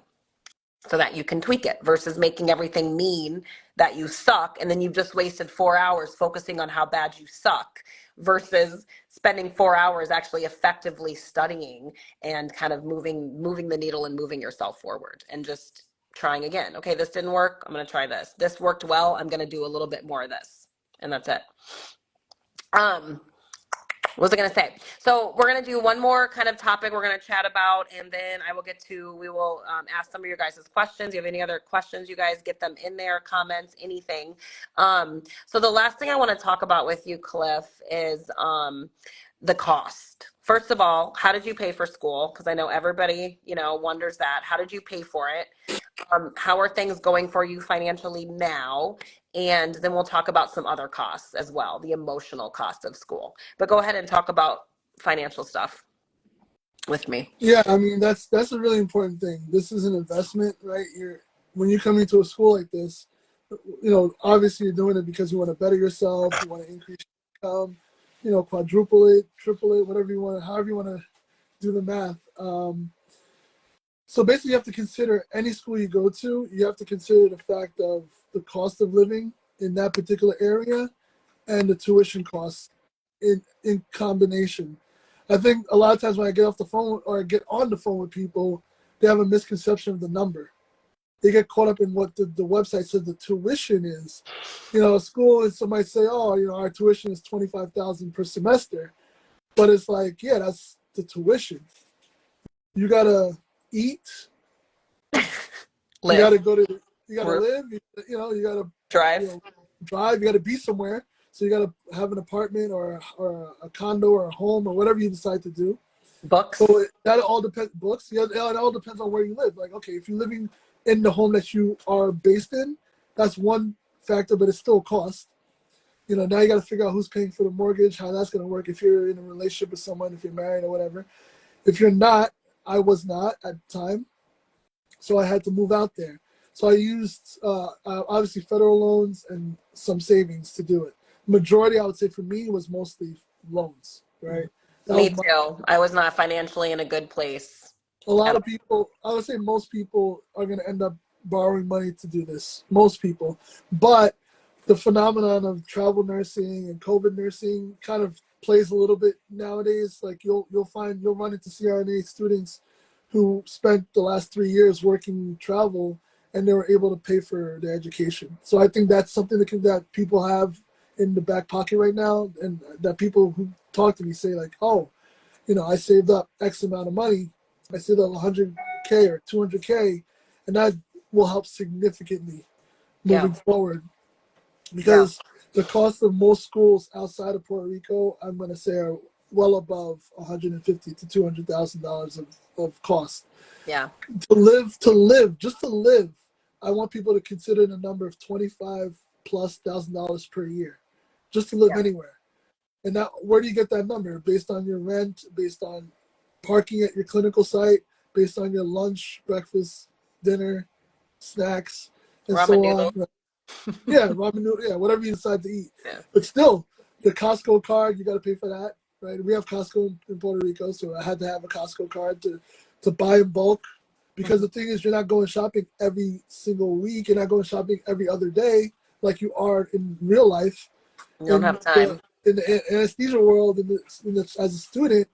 so that you can tweak it versus making everything mean that you suck. And then you've just wasted 4 hours focusing on how bad you suck versus spending 4 hours actually effectively studying and kind of moving the needle and moving yourself forward and just trying again. Okay, this didn't work. I'm going to try this. This worked well. I'm going to do a little bit more of this. And that's it. What was I going to say? So we're going to do one more kind of topic we're going to chat about, and then we will ask some of your guys' questions. If you have any other questions, you guys get them in there, comments, anything. So the last thing I want to talk about with you, Cliff, is the cost. First of all, how did you pay for school? Because I know everybody, wonders that. How did you pay for it? How are things going for you financially now? And then we'll talk about some other costs as well, the emotional cost of school. But go ahead and talk about financial stuff with me. Yeah, I mean that's a really important thing. This is an investment, right? When you come into a school like this, obviously you're doing it because you want to better yourself, you want to increase your income, quadruple it, triple it, whatever you want, however you want to do the math. So basically, you have to consider any school you go to. You have to consider the fact of the cost of living in that particular area and the tuition costs in combination. I think a lot of times when I get off the phone or I get on the phone with people, they have a misconception of the number. They get caught up in what the website says the tuition is. A school is somebody say, oh, our tuition is $25,000 per semester, but it's like, yeah, that's the tuition. You gotta eat. Live. You gotta go to. You gotta Work. live. You gotta Drive. drive. You gotta be somewhere. So you gotta have an apartment or a condo or a home or whatever you decide to do. Books. So that all depends. Books. Yeah, it all depends on where you live. Like, okay, if you're living in the home that you are based in, that's one factor, but it's still a cost. Now you got to figure out who's paying for the mortgage, how that's going to work if you're in a relationship with someone, if you're married or whatever. If you're not, I was not at the time, so I had to move out there. So I used obviously federal loans and some savings to do it. Majority, I would say, for me was mostly loans, right? Me too. I was not financially in a good place. A lot of people, I would say most people are going to end up borrowing money to do this. Most people. But the phenomenon of travel nursing and COVID nursing kind of plays a little bit nowadays. Like you'll run into CRNA students who spent the last 3 years working travel and they were able to pay for their education. So I think that's something that people have in the back pocket right now, and that people who talk to me say like, oh, I saved up X amount of money. I saved up 100K or 200K, and that will help significantly moving forward. Because the cost of most schools outside of Puerto Rico, I'm going to say, are well above $150,000 to $200,000 of cost. Yeah. To live, just to live, I want people to consider the number of $25,000+ per year, just to live anywhere. And now, where do you get that number? Based on your rent, based on parking at your clinical site, based on your lunch, breakfast, dinner, snacks, and Ramen so noodle. on. Yeah, ramen noodle, yeah, whatever you decide to eat. Yeah. But still, the Costco card, you got to pay for that, right? We have Costco in Puerto Rico, so I had to have a Costco card to buy in bulk. Because the thing is, you're not going shopping every single week. You're not going shopping every other day like you are in real life. You don't have time. In the anesthesia world, as a student,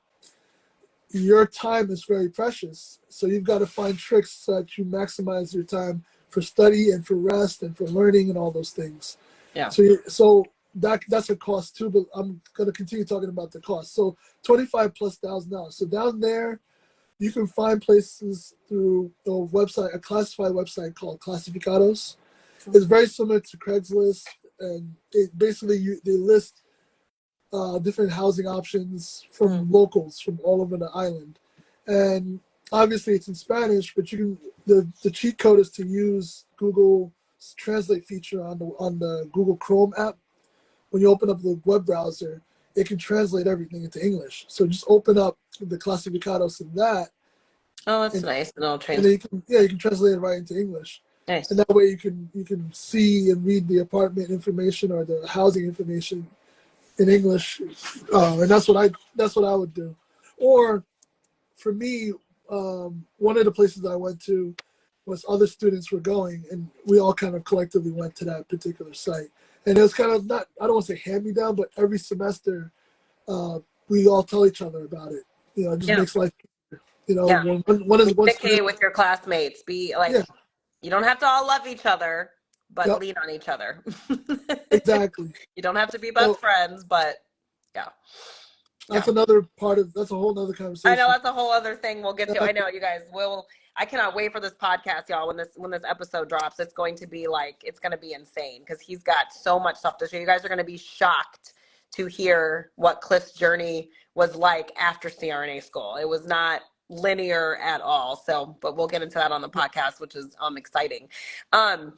your time is very precious. So you've got to find tricks so that you maximize your time for study and for rest and for learning and all those things. Yeah. So that's a cost too, but I'm going to continue talking about the cost. So $25,000+. So down there, you can find places through the website, a classified website called Clasificados. It's very similar to Craigslist, and it basically they list different housing options from locals from all over the island. And obviously it's in Spanish, but you can the cheat code is to use Google's translate feature on the Google Chrome app. When you open up the web browser, it can translate everything into English. So just open up the Clasificados in that, Oh, that's and nice. And I'll and train. then you can translate it right into English, and Nice. that way you can see and read the apartment information or the housing information in English, and that's what I would do. Or for me, one of the places I went to was other students were going, and we all kind of collectively went to that particular site. And it was kind of not, I don't want to say hand me down, but every semester uh, we all tell each other about it. You know, it just Yeah. makes life, you know, Yeah. one is one student. Communicate with your classmates. Be like, Yeah, you don't have to all love each other, but yep, lean on each other. exactly. You don't have to be best So friends, but yeah. Yeah. that's a whole nother I know conversation. that's a whole other thing we'll get to. Uh, I know you guys will. I cannot wait for this podcast, y'all. When this episode drops, it's going to be like it's going to be insane because he's got so much stuff to share. You guys are going to be shocked to hear what Cliff's journey was like after CRNA school. It was not linear at all. So, but we'll get into that on the podcast, which is exciting. Um,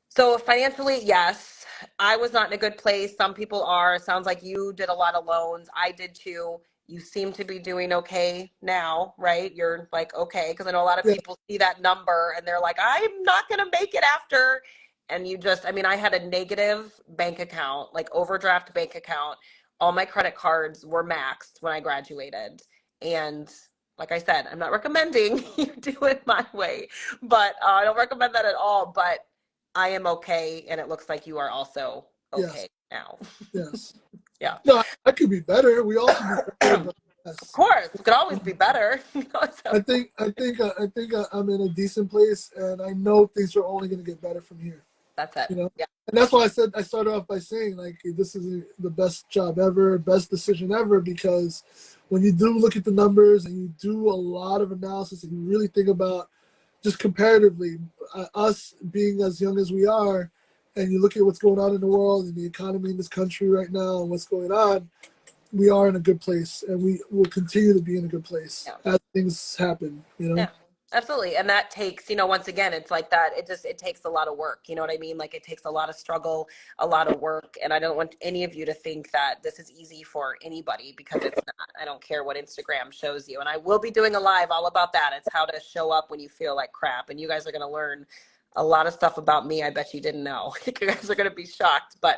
so financially, yes, I was not in a good place. Some people are. It sounds like you did a lot of loans. I did too. You seem to be doing okay now, right? You're like, okay, because I know a lot of yeah, people see that number and they're like, I'm not going to make it after. And you just, I mean, I had a negative bank account, like overdraft bank account. All my credit cards were maxed when I graduated. And like I said, I'm not recommending you do it my way, but I don't recommend that at all. But I am okay, and it looks like you are also yes, okay now. yes. Yeah. No, I could be better. We all could be better, Of but yes. course, it could always be better. I'm in a decent place, and I know things are only going to get better from here. That's it. You know, Yeah. and that's why I started off by saying like this is the best job ever, best decision ever, because when you do look at the numbers and you do a lot of analysis and you really think about just comparatively us being as young as we are, and you look at what's going on in the world and the economy in this country right now and what's going on, we are in a good place, and we will continue to be in a good place Yeah. as things happen. You know. Yeah. Absolutely. And that takes, once again, it's like that. It takes a lot of work. You know what I mean? Like it takes a lot of struggle, a lot of work. And I don't want any of you to think that this is easy for anybody because it's not. I don't care what Instagram shows you. And I will be doing a live all about that. It's how to show up when you feel like crap. And you guys are going to learn a lot of stuff about me I bet you didn't know. You guys are going to be shocked, but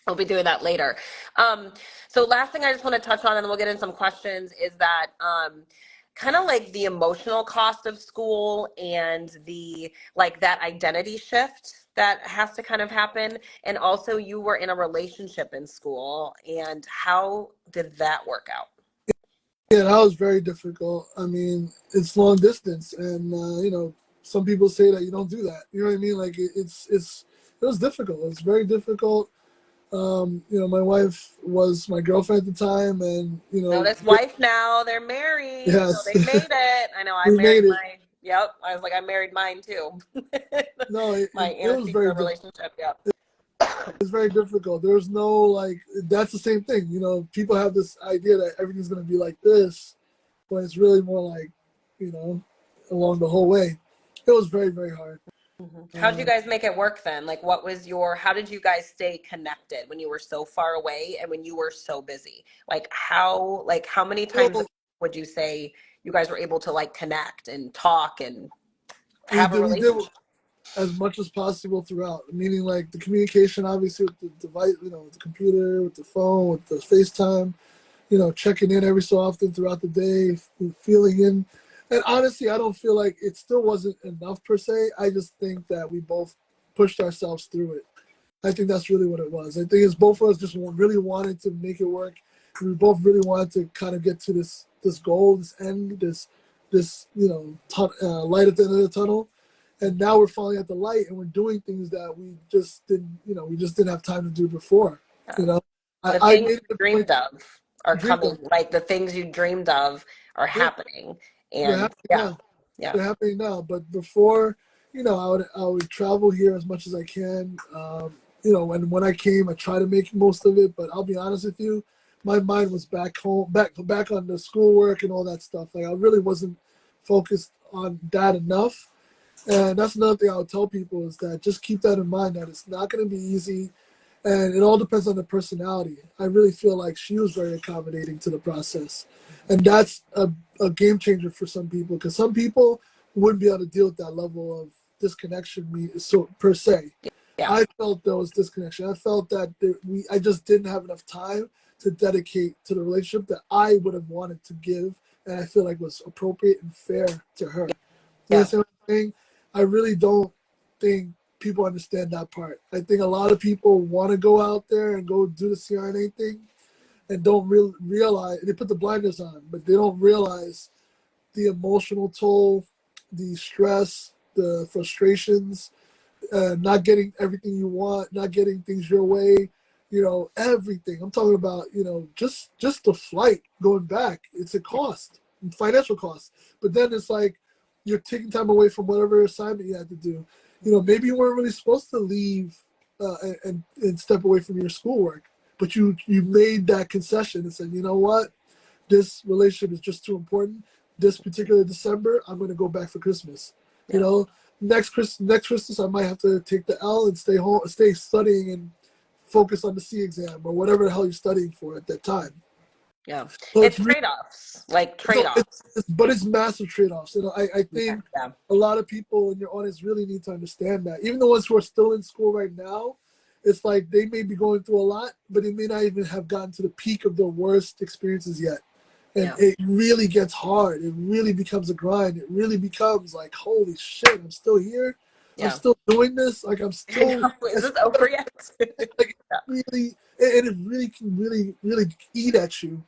I'll be doing that later. Um, so last thing I just want to touch on, and then we'll get in some questions, is that kind of like the emotional cost of school and the like that identity shift that has to kind of happen. And also you were in a relationship in school, and how did that work out? Yeah, that was very difficult. I mean, it's long distance, and some people say that you don't do that. You know what I mean? Like it was difficult. It was very difficult. My wife was my girlfriend at the time, and No, this wife now, they're married, so yes, they made it. I know I we married made it. my, yep, I was like, I married mine too. No, My it in a was secret relationship, yep. it's very difficult. There's no like that's the same thing. People have this idea that everything's gonna be like this, but it's really more like, you know, along the whole way. It was very, very hard. How did you Um, guys make it work then? Like, how did you guys stay connected when you were so far away and when you were so busy? How many times well, would you say you guys were able to like connect and talk and have a we did relationship? as much as possible throughout. Meaning like the communication, obviously with the device, with the computer, with the phone, with the FaceTime. Checking in every so often throughout the day, feeling in. And honestly, I don't feel like it still wasn't enough per se. I just think that we both pushed ourselves through it. I think that's really what it was. I think it's both of us just really wanted to make it work. We both really wanted to kind of get to this goal, this end, this light at the end of the tunnel. And now we're finally at the light, and we're doing things that we just didn't have time to do before. Yeah. You know, The I things made you it a point dreamed of are to dream coming. of. Like the things you dreamed of are Yeah, happening. they're And happening yeah, now. yeah. They're happening now. But before, I would travel here as much as I can. When I came, I tried to make most of it. But I'll be honest with you, my mind was back home, back on the schoolwork and all that stuff. Like I really wasn't focused on that enough. And that's another thing I would tell people is that just keep that in mind that it's not going to be easy. And it all depends on the personality. I really feel like she was very accommodating to the process. And that's a game changer for some people, because some people wouldn't be able to deal with that level of disconnection so per se. Yeah. I felt there was disconnection. I felt that I just didn't have enough time to dedicate to the relationship that I would have wanted to give, and I feel like was appropriate and fair to her. You Yeah. understand what I'm saying? I really don't think people understand that part. I think a lot of people want to go out there and go do the CRNA thing and don't realize, they put the blinders on, but they don't realize the emotional toll, the stress, the frustrations, not getting everything you want, not getting things your way, everything. I'm talking about, just the flight going back. It's a cost, financial cost. But then it's like you're taking time away from whatever assignment you had to do. Maybe you weren't really supposed to leave and step away from your schoolwork, but you made that concession and said, you know what, this relationship is just too important. This particular December, I'm going to go back for Christmas. Yeah. Next Christmas, I might have to take the L and stay home, stay studying and focus on the C exam or whatever the hell you're studying for at that time. Yeah. So It's it's really, trade-offs, like trade-offs. but it's massive trade-offs. I Yeah. think Yeah. a lot of people in your audience really need to understand that. Even the ones who are still in school right now, it's like they may be going through a lot, but they may not even have gotten to the peak of their worst experiences yet. And Yeah. it really gets hard. It really becomes a grind. It really becomes like, holy shit, I'm still here. I'm Yeah. still doing this. Like I'm I still, know. Is this over yet? like Yeah. really, and it really can really eat at you.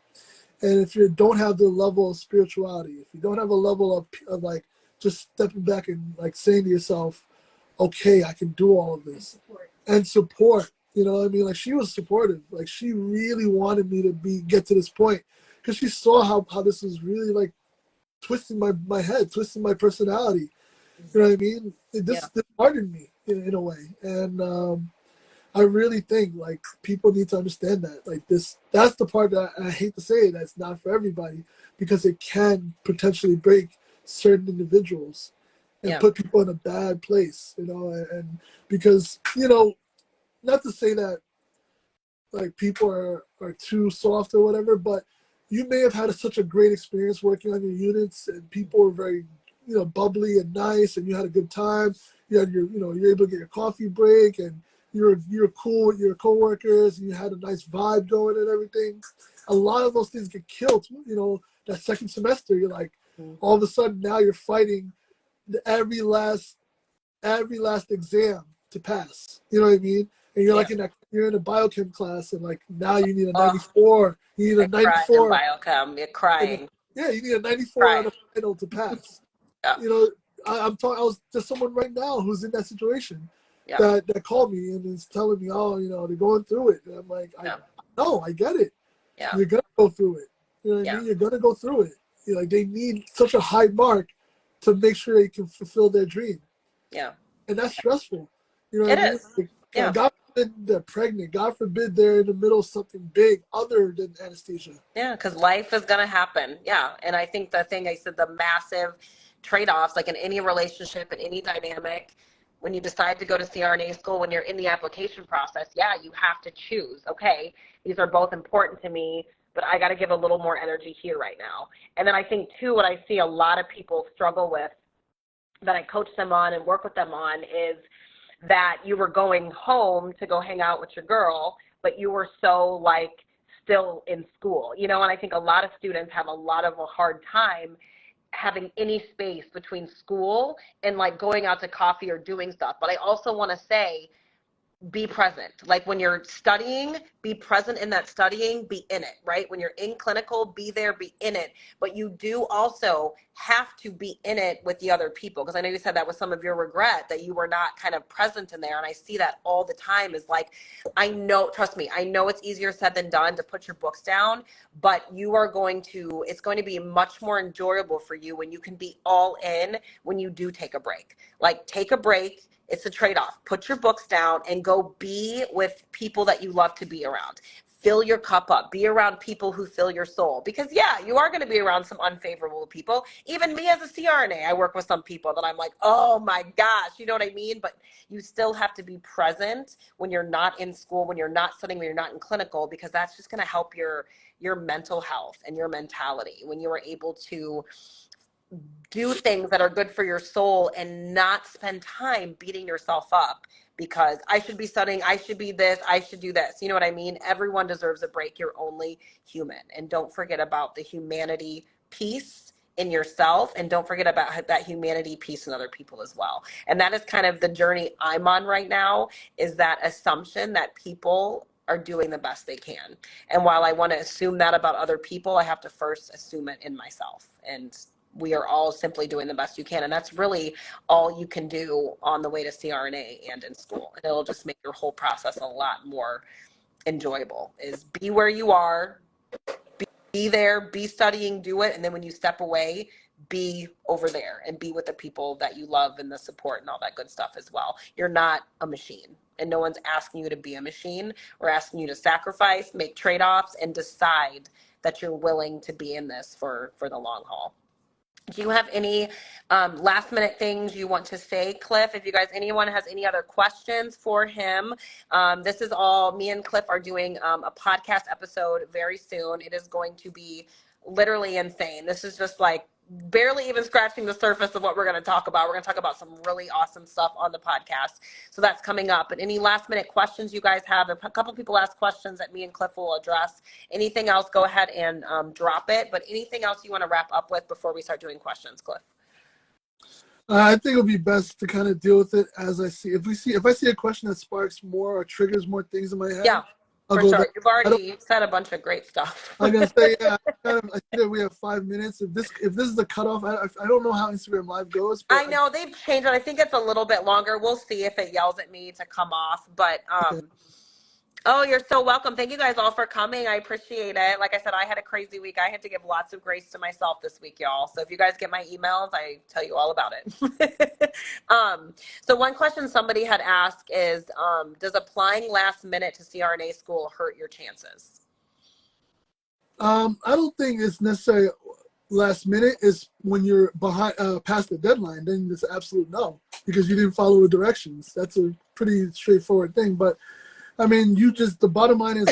And if you don't have the level of spirituality, if you don't have a level of like just stepping back and like saying to yourself, okay, I can do all of this. And support. You know what I mean? Like she was supportive. Like she really wanted me to get to this point because she saw how this was really like twisting my head, twisting my personality. You know what I mean? Yeah. This hardened me in a way. And I really think like people need to understand that. Like that's the part that I hate to say that's not for everybody because it can potentially break certain individuals and Yeah. put people in a bad place, and because, not to say that like people are too soft or whatever, but you may have had such a great experience working on your units and people were very, bubbly and nice and you had a good time. You had you're able to get your coffee break and you're cool with your coworkers and you had a nice vibe going and everything. A lot of those things get killed, that second semester. You're like, Mm. all of a sudden now you're fighting every last exam to pass. You know what I mean? And you're Yeah. like you're in a biochem class, and like now you need a Oh, 94. You need I a cried in 94. biochem. You're And crying. yeah, you need a 94 on Crying. a final to pass. Yeah. I'm talking. I was just someone right now who's in that situation Yeah. that called me and is telling me, oh, they're going through it. And I'm like, I Yeah. know, I get it. Yeah. You're gonna go through it. You know what I Yeah. mean? You're gonna go through it. Like they need such a high mark to make sure they can fulfill their dream, Yeah. and that's stressful. You know what It I mean? is. Like, Yeah. God forbid they're pregnant. God forbid they're in the middle of something big other than anesthesia. Yeah, because life is going to happen. Yeah. And I think the thing I said, the massive trade offs, like in any relationship, in any dynamic, when you decide to go to CRNA school, when you're in the application process, yeah, you have to choose. Okay, these are both important to me, but I got to give a little more energy here right now. And then I think, too, what I see a lot of people struggle with that I coach them on and work with them on is that you were going home to go hang out with your girl, but you were so like still in school, and I think a lot of students have a lot of a hard time having any space between school and like going out to coffee or doing stuff. But I also want to say, be present. Like when you're studying, be present in that studying, be in it, right? When you're in clinical, be there, be in it. But you do also have to be in it with the other people. Because I know you said that was some of your regret that you were not kind of present in there. And I see that all the time is like, I know, trust me, I know it's easier said than done to put your books down, but it's going to be much more enjoyable for you when you can be all in when you do take a break. Like take a break. It's a trade-off. Put your books down and go be with people that you love to be around. fill your cup up, be around people who fill your soul, because yeah, you are going to be around some unfavorable people. Even me as a CRNA, I work with some people that I'm like, oh my gosh, you know what I mean? But you still have to be present when you're not in school, when you're not studying, when you're not in clinical, because that's just going to help your mental health and your mentality when you are able to do things that are good for your soul and not spend time beating yourself up because I should be studying, I should be this, I should do this. You know what I mean? Everyone deserves a break. You're only human. And don't forget about the humanity piece in yourself, and don't forget about that humanity piece in other people as well. And that is kind of the journey I'm on right now, is that assumption that people are doing the best they can. And while I want to assume that about other people, I have to first assume it in myself. And we are all simply doing the best you can. And that's really all you can do on the way to CRNA and in school. And it'll just make your whole process a lot more enjoyable, is be where you are, be there, be studying, do it. And then when you step away, be over there and be with the people that you love and the support and all that good stuff as well. You're not a machine, and no one's asking you to be a machine. We're asking you to sacrifice, make trade-offs, and decide that you're willing to be in this for the long haul. Do you have any last minute things you want to say, Cliff? If you guys, anyone has any other questions for him, this is all, me and Cliff are doing a podcast episode very soon. It is going to be literally insane. This is just like barely even scratching the surface of what we're going to talk about. We're going to talk about some really awesome stuff on the podcast. So that's coming up. But any last minute questions you guys have? A couple people asked questions that me and Cliff will address. Anything else, go ahead and drop it. But anything else you want to wrap up with before we start doing questions, Cliff? I think it'll be best to kind of deal with it as I see. If I see a question that sparks more or triggers more things in my head, Yeah, I'll for go sure. there. You've already said a bunch of great stuff. I'm gonna say, yeah. I see that we have 5 minutes. If this is the cutoff, I don't know how Instagram Live goes, but I know they've changed it. I think it's a little bit longer. We'll see if it yells at me to come off. But okay. oh, you're so welcome. Thank you guys all for coming. I appreciate it. Like I said, I had a crazy week. I had to give lots of grace to myself this week, y'all. So if you guys get my emails, I tell you all about it. So one question somebody had asked is, does applying last minute to CRNA school hurt your chances? I don't think it's necessarily last minute. Is when you're behind, past the deadline, then it's an absolute no, because you didn't follow the directions. That's a pretty straightforward thing. But I mean, the bottom line is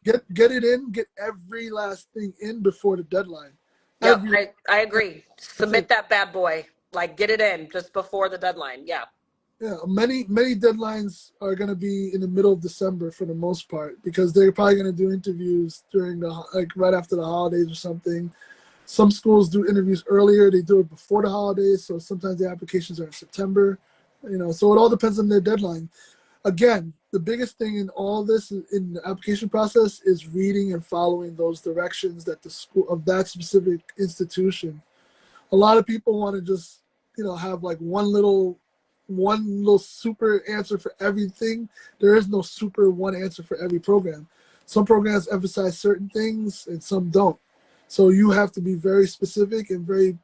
get it in, get every last thing in before the deadline. Yep, I agree. Submit that bad boy. Like, get it in just before the deadline. Yeah. Yeah, many deadlines are going to be in the middle of December for the most part, because they're probably going to do interviews during right after the holidays or something. Some schools do interviews earlier; they do it before the holidays, so sometimes the applications are in September. So it all depends on their deadline. Again, the biggest thing in all this in the application process is reading and following those directions that the school of that specific institution. A lot of people want to just have like one little super answer for everything. There is no super one answer for every program. Some programs emphasize certain things and some don't. So you have to be very specific and very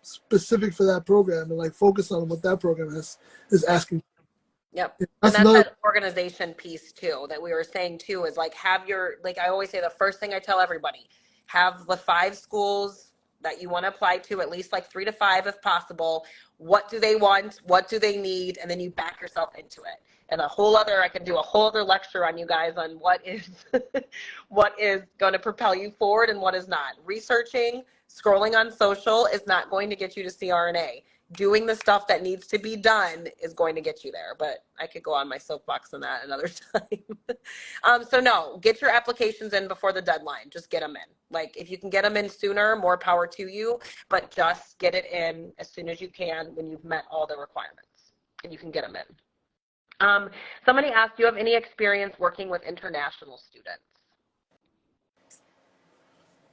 specific for that program, and focus on what that program is asking. Yep. And That's that's another. that organization piece too, that we were saying too, is like have your, like I always say, the first thing I tell everybody, have the 5 schools that you want to apply to, at least like 3 to 5 if possible. What do they want? What do they need? And then you back yourself into it. And I can do a whole other lecture on you guys on what is, what is going to propel you forward and what is not. Researching, scrolling on social is not going to get you to CRNA. Doing the stuff that needs to be done is going to get you there. But I could go on my soapbox on that another time. So no, get your applications in before the deadline. Just get them in. Like if you can get them in sooner, more power to you, but just get it in as soon as you can when you've met all the requirements and you can get them in. Somebody asked, do you have any experience working with international students?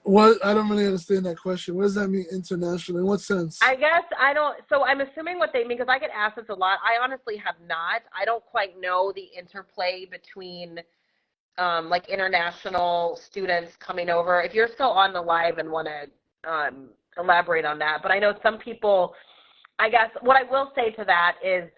What, I don't really understand that question. What does that mean, international? In what sense? I guess I don't, so I'm assuming what they mean, because I get asked this a lot. I honestly have not. I don't quite know the interplay between like international students coming over. If you're still on the live and want to elaborate on that, but I know some people, I guess what I will say to that is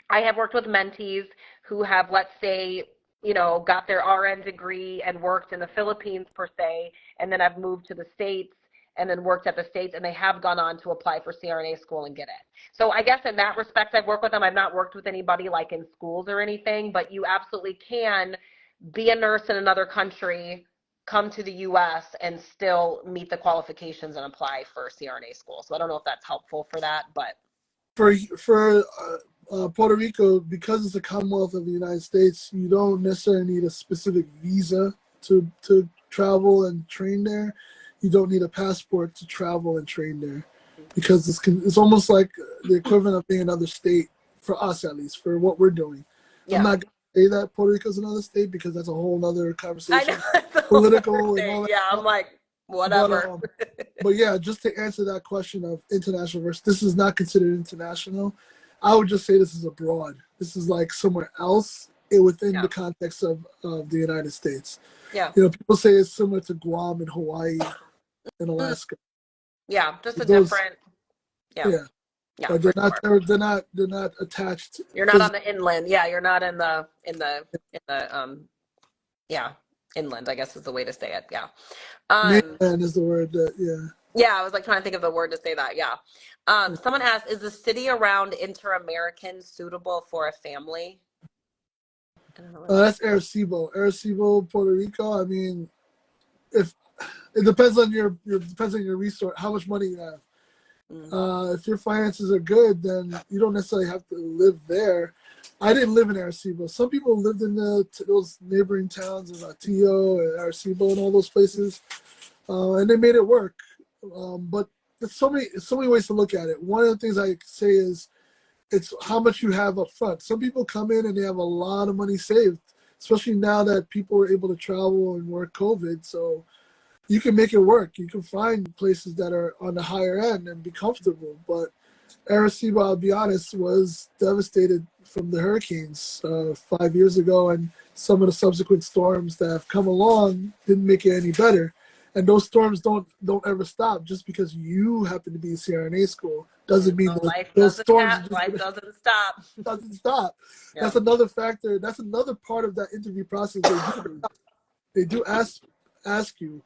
I have worked with mentees who have, let's say, got their RN degree and worked in the Philippines per se, and then have moved to the States and then worked at the States, and they have gone on to apply for CRNA school and get it. So I guess in that respect, I've worked with them. I've not worked with anybody like in schools or anything, but you absolutely can be a nurse in another country, come to the U.S. and still meet the qualifications and apply for CRNA school. So I don't know if that's helpful for that, but For Puerto Rico, because it's a Commonwealth of the United States, you don't necessarily need a specific visa to travel and train there. You don't need a passport to travel and train there, because it's almost like the equivalent of being another state for us, at least for what we're doing. yeah. I'm not going to say that Puerto Rico is another state because that's a whole other I conversation, know it's a whole political other and all thing. that Yeah, I'm stuff. like, But whatever. but yeah, just to answer that question of international versus this is not considered international, I would just say this is abroad. This is like somewhere else within Yeah. the context of the United States. Yeah. People say it's similar to Guam and Hawaii and Alaska. Yeah, just a Those, different. Yeah. yeah, Yeah, but for they're sure. not attached. You're not on the inland. Yeah, you're not in the yeah, inland, I guess is the way to say it. Yeah. Mainland is the word that, yeah. Yeah, I was like trying to think of the word to say that. Yeah. Someone asked, is the city around Inter-American suitable for a family? I don't know. That's Arecibo, Puerto Rico. I mean, if it depends on your resource, how much money you have. If your finances are good, then you don't necessarily have to live there. I didn't live in Arecibo. Some people lived in those neighboring towns of Atillo and Arecibo and all those places, and they made it work. But there's so many ways to look at it. One of the things I say is it's how much you have up front. Some people come in and they have a lot of money saved, especially now that people are able to travel and work COVID. So you can make it work. You can find places that are on the higher end and be comfortable. But Arecibo, I'll be honest, was devastated from the hurricanes 5 years ago, and some of the subsequent storms that have come along didn't make it any better. And those storms don't ever stop. Just because you happen to be in CRNA school doesn't mean that those storms Life doesn't stop. doesn't stop. Yeah. That's another factor. That's another part of that interview process. They do ask you,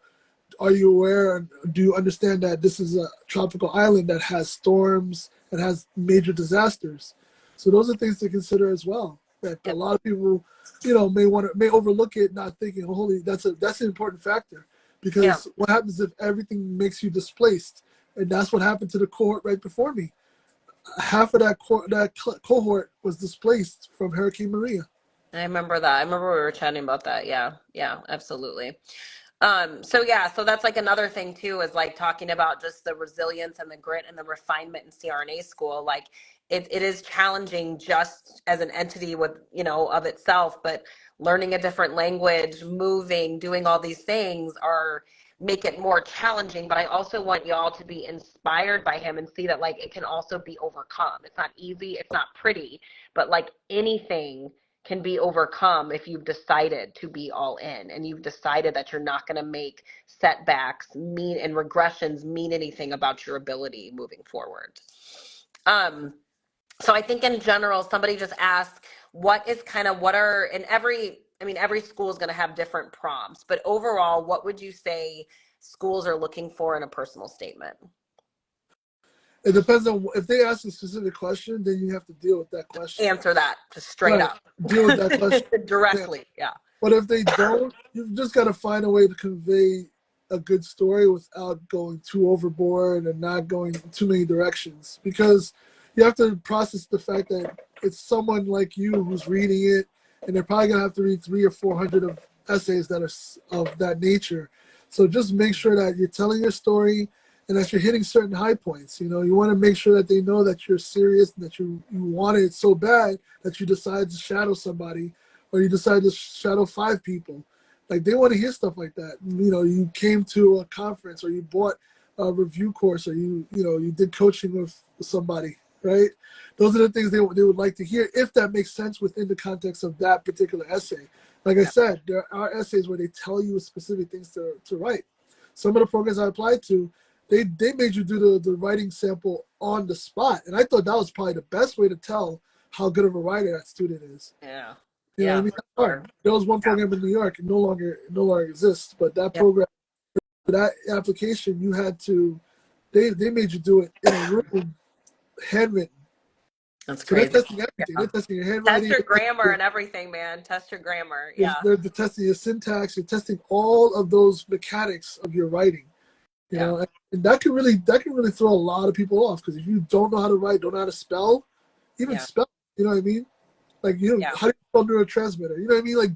are you aware and do you understand that this is a tropical island that has storms and has major disasters? So those are things to consider as well. That a lot of people, may overlook it, not thinking, holy, that's an important factor. Because what happens if everything makes you displaced? And that's what happened to the cohort right before me. Half of that cohort was displaced from Hurricane Maria. I remember that. I remember we were chatting about that. Yeah. Yeah, absolutely. So that's like another thing too, is like talking about just the resilience and the grit and the refinement in CRNA school. Like it is challenging just as an entity with, of itself, but learning a different language, moving, doing all these things make it more challenging. But I also want y'all to be inspired by him and see that like it can also be overcome. It's not easy, it's not pretty, but like anything can be overcome if you've decided to be all in and you've decided that you're not going to make setbacks and regressions mean anything about your ability moving forward. So I think in general, somebody just asked, every school is going to have different prompts, but overall, what would you say schools are looking for in a personal statement? It depends on if they ask a specific question, then you have to deal with that question. Answer that just straight up. Deal with that question directly. Yeah. But if they don't, you've just got to find a way to convey a good story without going too overboard and not going too many directions. Because you have to process the fact that it's someone like you who's reading it, and they're probably going to have to read 300 or 400 of essays that are of that nature. So just make sure that you're telling your story and that you're hitting certain high points. You want to make sure that they know that you're serious and that you want it so bad that you decide to shadow somebody, or you decide to shadow 5 people. Like, they want to hear stuff like that. You came to a conference, or you bought a review course, or you did coaching with somebody, right? Those are the things they would like to hear, if that makes sense within the context of that particular essay. Like I said, there are essays where they tell you specific things to write. Some of the programs I applied to, they made you do the writing sample on the spot. And I thought that was probably the best way to tell how good of a writer that student is. Yeah. You know what I Yeah, mean? for That's sure. hard. There was one Yeah. program in New York, it no longer exists. But that Yep. program, that application, you had to, they made you do it in a room, handwritten. That's So they're crazy. testing everything. They're Yeah. testing your Test handwriting. your grammar and everything, man. Test your grammar. Yeah. They're testing your syntax. You're testing all of those mechanics of your writing. You Yeah. know, and that can really throw a lot of people off because if you don't know how to write, don't know how to spell, even Yeah. spell, you know what I mean? Like Yeah. how do you spell neurotransmitter? You know what I mean? Like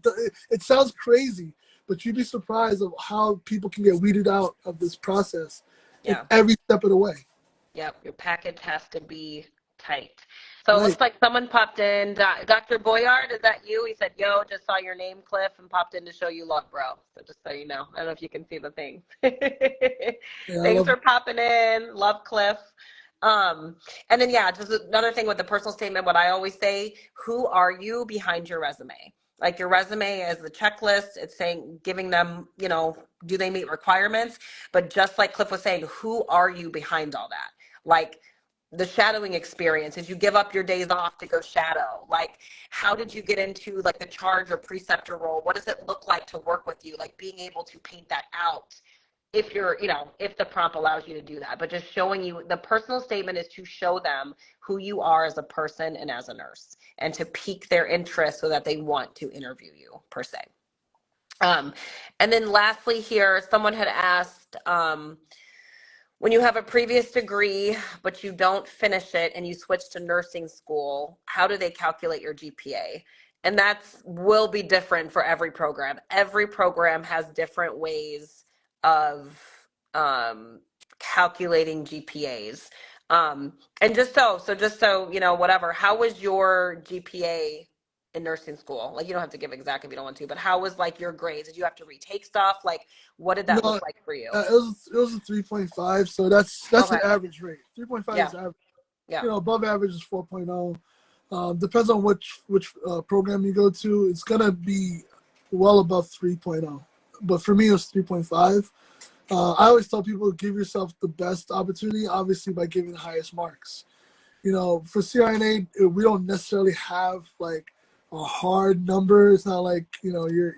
it sounds crazy, but you'd be surprised of how people can get weeded out of this process in Yeah. every step of the way. Yep, your package has to be tight. So it Right? looks like someone popped in. Dr. Boyard, is that you? He said, yo, just saw your name, Cliff, and popped in to show you love, bro. So just so you know. I don't know if you can see the thing. Yeah, I Thanks love. for popping in. Love, Cliff. Um, and then, yeah, just another thing with the personal statement, what I always say, who are you behind your resume? Like your resume is the checklist. It's saying, giving them, do they meet requirements? But just like Cliff was saying, who are you behind all that? Like the shadowing experience, did you give up your days off to go shadow? Like how did you get into like the charge or preceptor role? What does it look like to work with you? Like being able to paint that out if you're, if the prompt allows you to do that. But just showing you, the personal statement is to show them who you are as a person and as a nurse, and to pique their interest so that they want to interview you per se. um, and then lastly here, someone had asked, when you have a previous degree, but you don't finish it and you switch to nursing school, how do they calculate your GPA? And that's will be different for every program. Every program has different ways of calculating GPAs. And just so whatever. How was your GPA in nursing school? Like you don't have to give exact if you don't want to, but how was like your grades? Did you have to retake stuff? Like what did that No, look like for you? it was a 3.5, so that's an Okay. average rate. 3.5 Yeah. is average. Yeah. Above average is 4.0. Depends on which program you go to. It's gonna be well above 3.0. But for me, it was 3.5. I always tell people give yourself the best opportunity, obviously by giving the highest marks. For CRNA, we don't necessarily have like a hard number. It's not like you're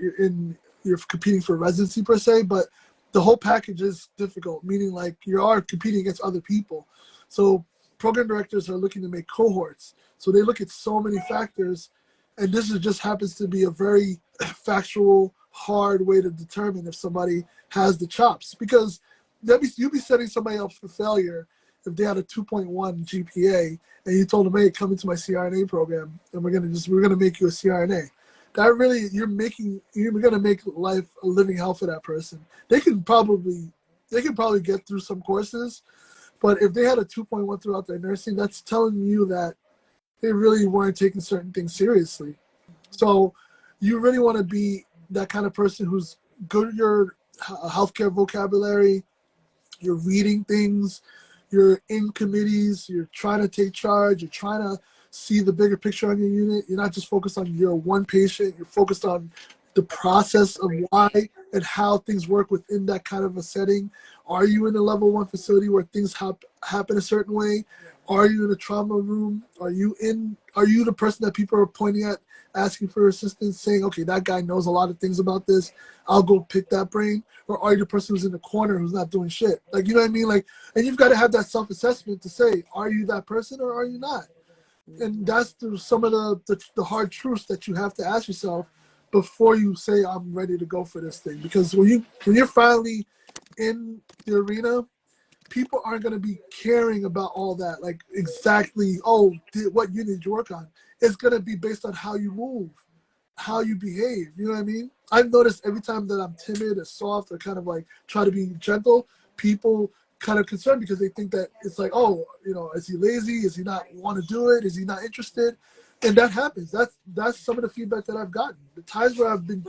competing for residency per se, but the whole package is difficult. Meaning like you are competing against other people. So program directors are looking to make cohorts. So they look at so many factors, and this just happens to be a very factual, hard way to determine if somebody has the chops because you'll be setting somebody up for failure if they had a 2.1 GPA and you told them, hey, come into my CRNA program and we're gonna make you a CRNA. That really you're gonna make life a living hell for that person. They can probably get through some courses, but if they had a 2.1 throughout their nursing, that's telling you that they really weren't taking certain things seriously. So you really want to be that kind of person who's good at your healthcare vocabulary, you're reading things, you're in committees, you're trying to take charge, you're trying to see the bigger picture on your unit. You're not just focused on your one patient, you're focused on the process of why and how things work within that kind of a setting. Are you in a level one facility where things happen a certain way? Are you in a trauma room? Are you the person that people are pointing at, asking for assistance, saying, okay, that guy knows a lot of things about this. I'll go pick that brain. Or are you the person who's in the corner who's not doing shit? Like, you know what I mean? Like, and you've got to have that self-assessment to say, are you that person or are you not? And that's some of the hard truths that you have to ask yourself before you say, I'm ready to go for this thing. Because when you're finally in the arena, people aren't going to be caring about all that, like exactly, what unit did you work on? It's going to be based on how you move, how you behave. You know what I mean? I've noticed every time that I'm timid or soft or kind of like try to be gentle, people kind of concerned because they think that it's like, is he lazy? Is he not want to do it? Is he not interested? And that happens. That's some of the feedback that I've gotten. The times where I've been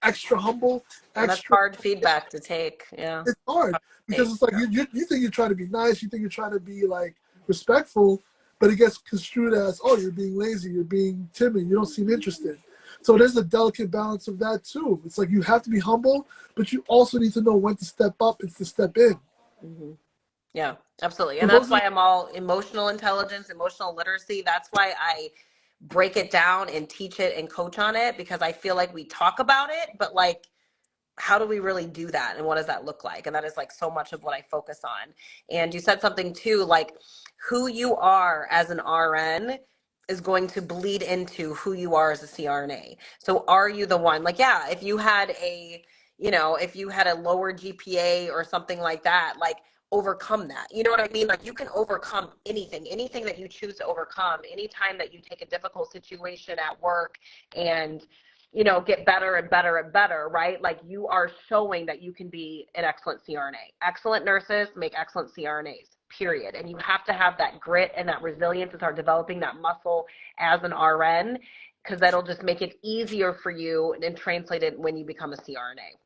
extra humble, And that's extra, hard feedback to take. Yeah. it's hard because it's like you think you're trying to be nice, you think you're trying to be like respectful, but it gets construed as, oh, you're being lazy, you're being timid, you don't seem interested. So there's a delicate balance of that too. It's like you have to be humble, but you also need to know when to step up and to step in. Hmm. Yeah, absolutely. So And that's those are why I'm all emotional intelligence, emotional literacy. That's why I break it down and teach it and coach on it, because I feel like we talk about it, but like, how do we really do that, and what does that look like? And that is like so much of what I focus on. And you said something too, like who you are as an RN is going to bleed into who you are as a CRNA. So are you the one, like, yeah, if you had a, if you had a lower GPA or something like that, like overcome that. You know what I mean? Like you can overcome anything that you choose to overcome. Anytime that you take a difficult situation at work and get better and better and better, right? Like you are showing that you can be an excellent CRNA. Excellent nurses make excellent CRNAs, period. And you have to have that grit and that resilience and start developing that muscle as an RN, because that'll just make it easier for you and translate it when you become a CRNA.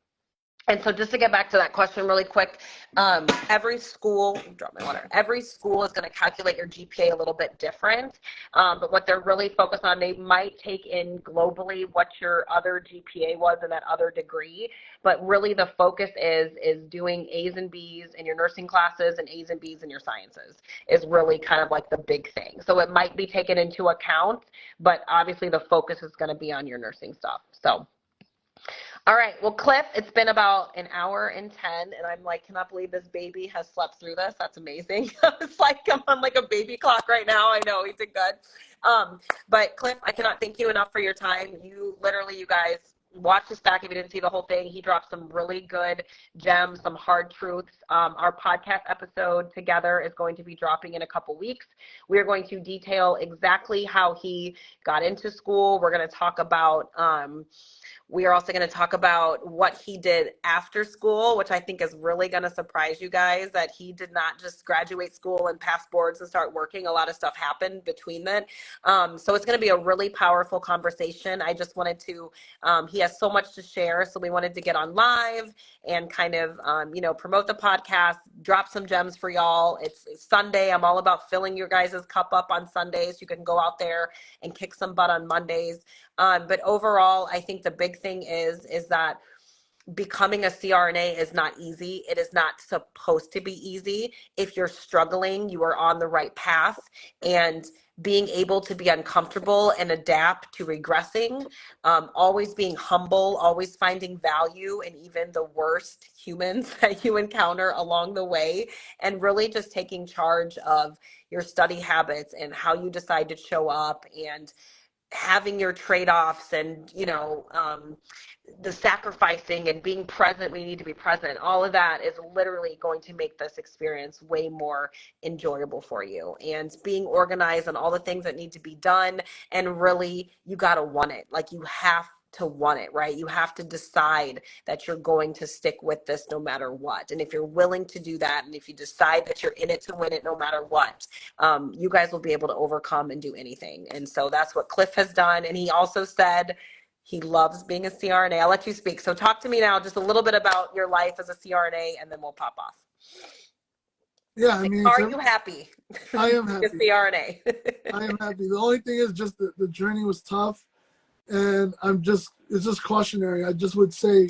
And so just to get back to that question really quick, every school, drop my water, every school is going to calculate your GPA a little bit different. But what they're really focused on, they might take in globally what your other GPA was in that other degree. But really the focus is doing A's and B's in your nursing classes and A's and B's in your sciences is really kind of like the big thing. So it might be taken into account, but obviously the focus is going to be on your nursing stuff. So. All right. Well, Cliff, it's been about an hour and 10, and I'm like, cannot believe this baby has slept through this. That's amazing. It's like I'm on like a baby clock right now. I know he did good. But Cliff, I cannot thank you enough for your time. You guys, watch this back if you didn't see the whole thing. He dropped some really good gems, some hard truths. Our podcast episode together is going to be dropping in a couple weeks. We are going to detail exactly how he got into school. We're going to talk about we are also going to talk about what he did after school, which I think is really going to surprise you guys, that he did not just graduate school and pass boards and start working. A lot of stuff happened between that. So it's going to be a really powerful conversation. I just wanted to, he has so much to share. So we wanted to get on live and kind of, promote the podcast, drop some gems for y'all. It's Sunday. I'm all about filling your guys' cup up on Sundays. You can go out there and kick some butt on Mondays. But overall, I think the big thing is that becoming a CRNA is not easy. It is not supposed to be easy. If you're struggling, you are on the right path. And being able to be uncomfortable and adapt to regressing, always being humble, always finding value in even the worst humans that you encounter along the way, and really just taking charge of your study habits and how you decide to show up, and having your trade-offs, and the sacrificing and being present when you need to be present. All of that is literally going to make this experience way more enjoyable for you, and being organized on all the things that need to be done. And really, you got to want it. Like, you have to want it, right? You have to decide that you're going to stick with this no matter what. And if you're willing to do that, and if you decide that you're in it to win it no matter what, you guys will be able to overcome and do anything. And so that's what Cliff has done. And he also said he loves being a CRNA. I'll let you speak. So talk to me now just a little bit about your life as a CRNA, and then we'll pop off. Yeah, I mean, are you happy? I am happy. CRNA. I am happy. The only thing is just the journey was tough. And it's just cautionary. I just would say,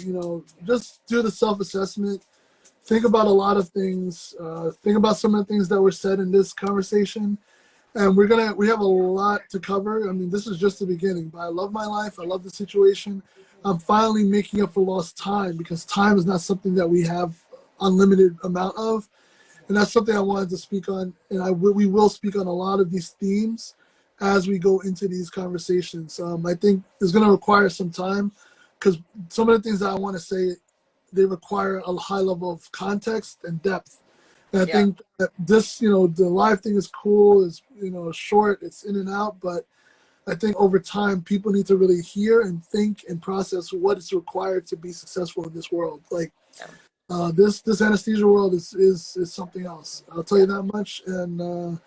just do the self-assessment. Think about a lot of things. Think about some of the things that were said in this conversation. And we have a lot to cover. I mean, this is just the beginning, but I love my life. I love the situation. I'm finally making up for lost time, because time is not something that we have unlimited amount of. And that's something I wanted to speak on. And we will speak on a lot of these themes as we go into these conversations. I think it's going to require some time, because some of the things that I want to say, they require a high level of context and depth. And I think that this, the live thing is cool, is, short, it's in and out, but I think over time, people need to really hear and think and process what is required to be successful in this world. Like, this anesthesia world is something else. I'll tell you that much. And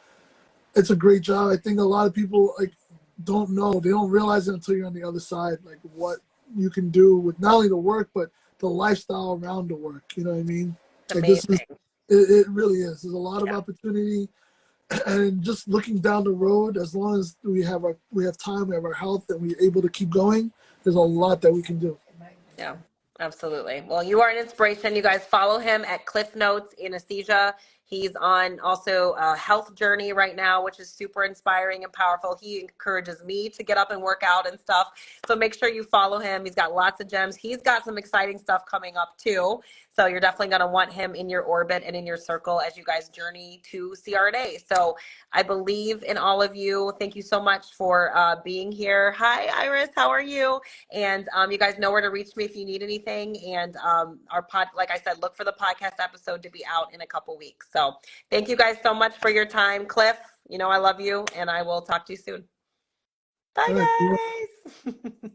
it's a great job. I think a lot of people don't know. They don't realize it until you're on the other side, like what you can do with not only the work, but the lifestyle around the work. You know what I mean? Amazing. It really is. There's a lot of opportunity, and just looking down the road, as long as we have time, we have our health, and we're able to keep going, there's a lot that we can do. Yeah, absolutely. Well, you are an inspiration. You guys follow him at Cliff Notes Anesthesia. He's on also a health journey right now, which is super inspiring and powerful. He encourages me to get up and work out and stuff. So make sure you follow him. He's got lots of gems. He's got some exciting stuff coming up too. So you're definitely going to want him in your orbit and in your circle as you guys journey to CRNA. So I believe in all of you. Thank you so much for being here. Hi, Iris. How are you? And you guys know where to reach me if you need anything. And like I said, look for the podcast episode to be out in a couple weeks. So thank you guys so much for your time. Cliff, you know I love you, and I will talk to you soon. Bye, All right. guys.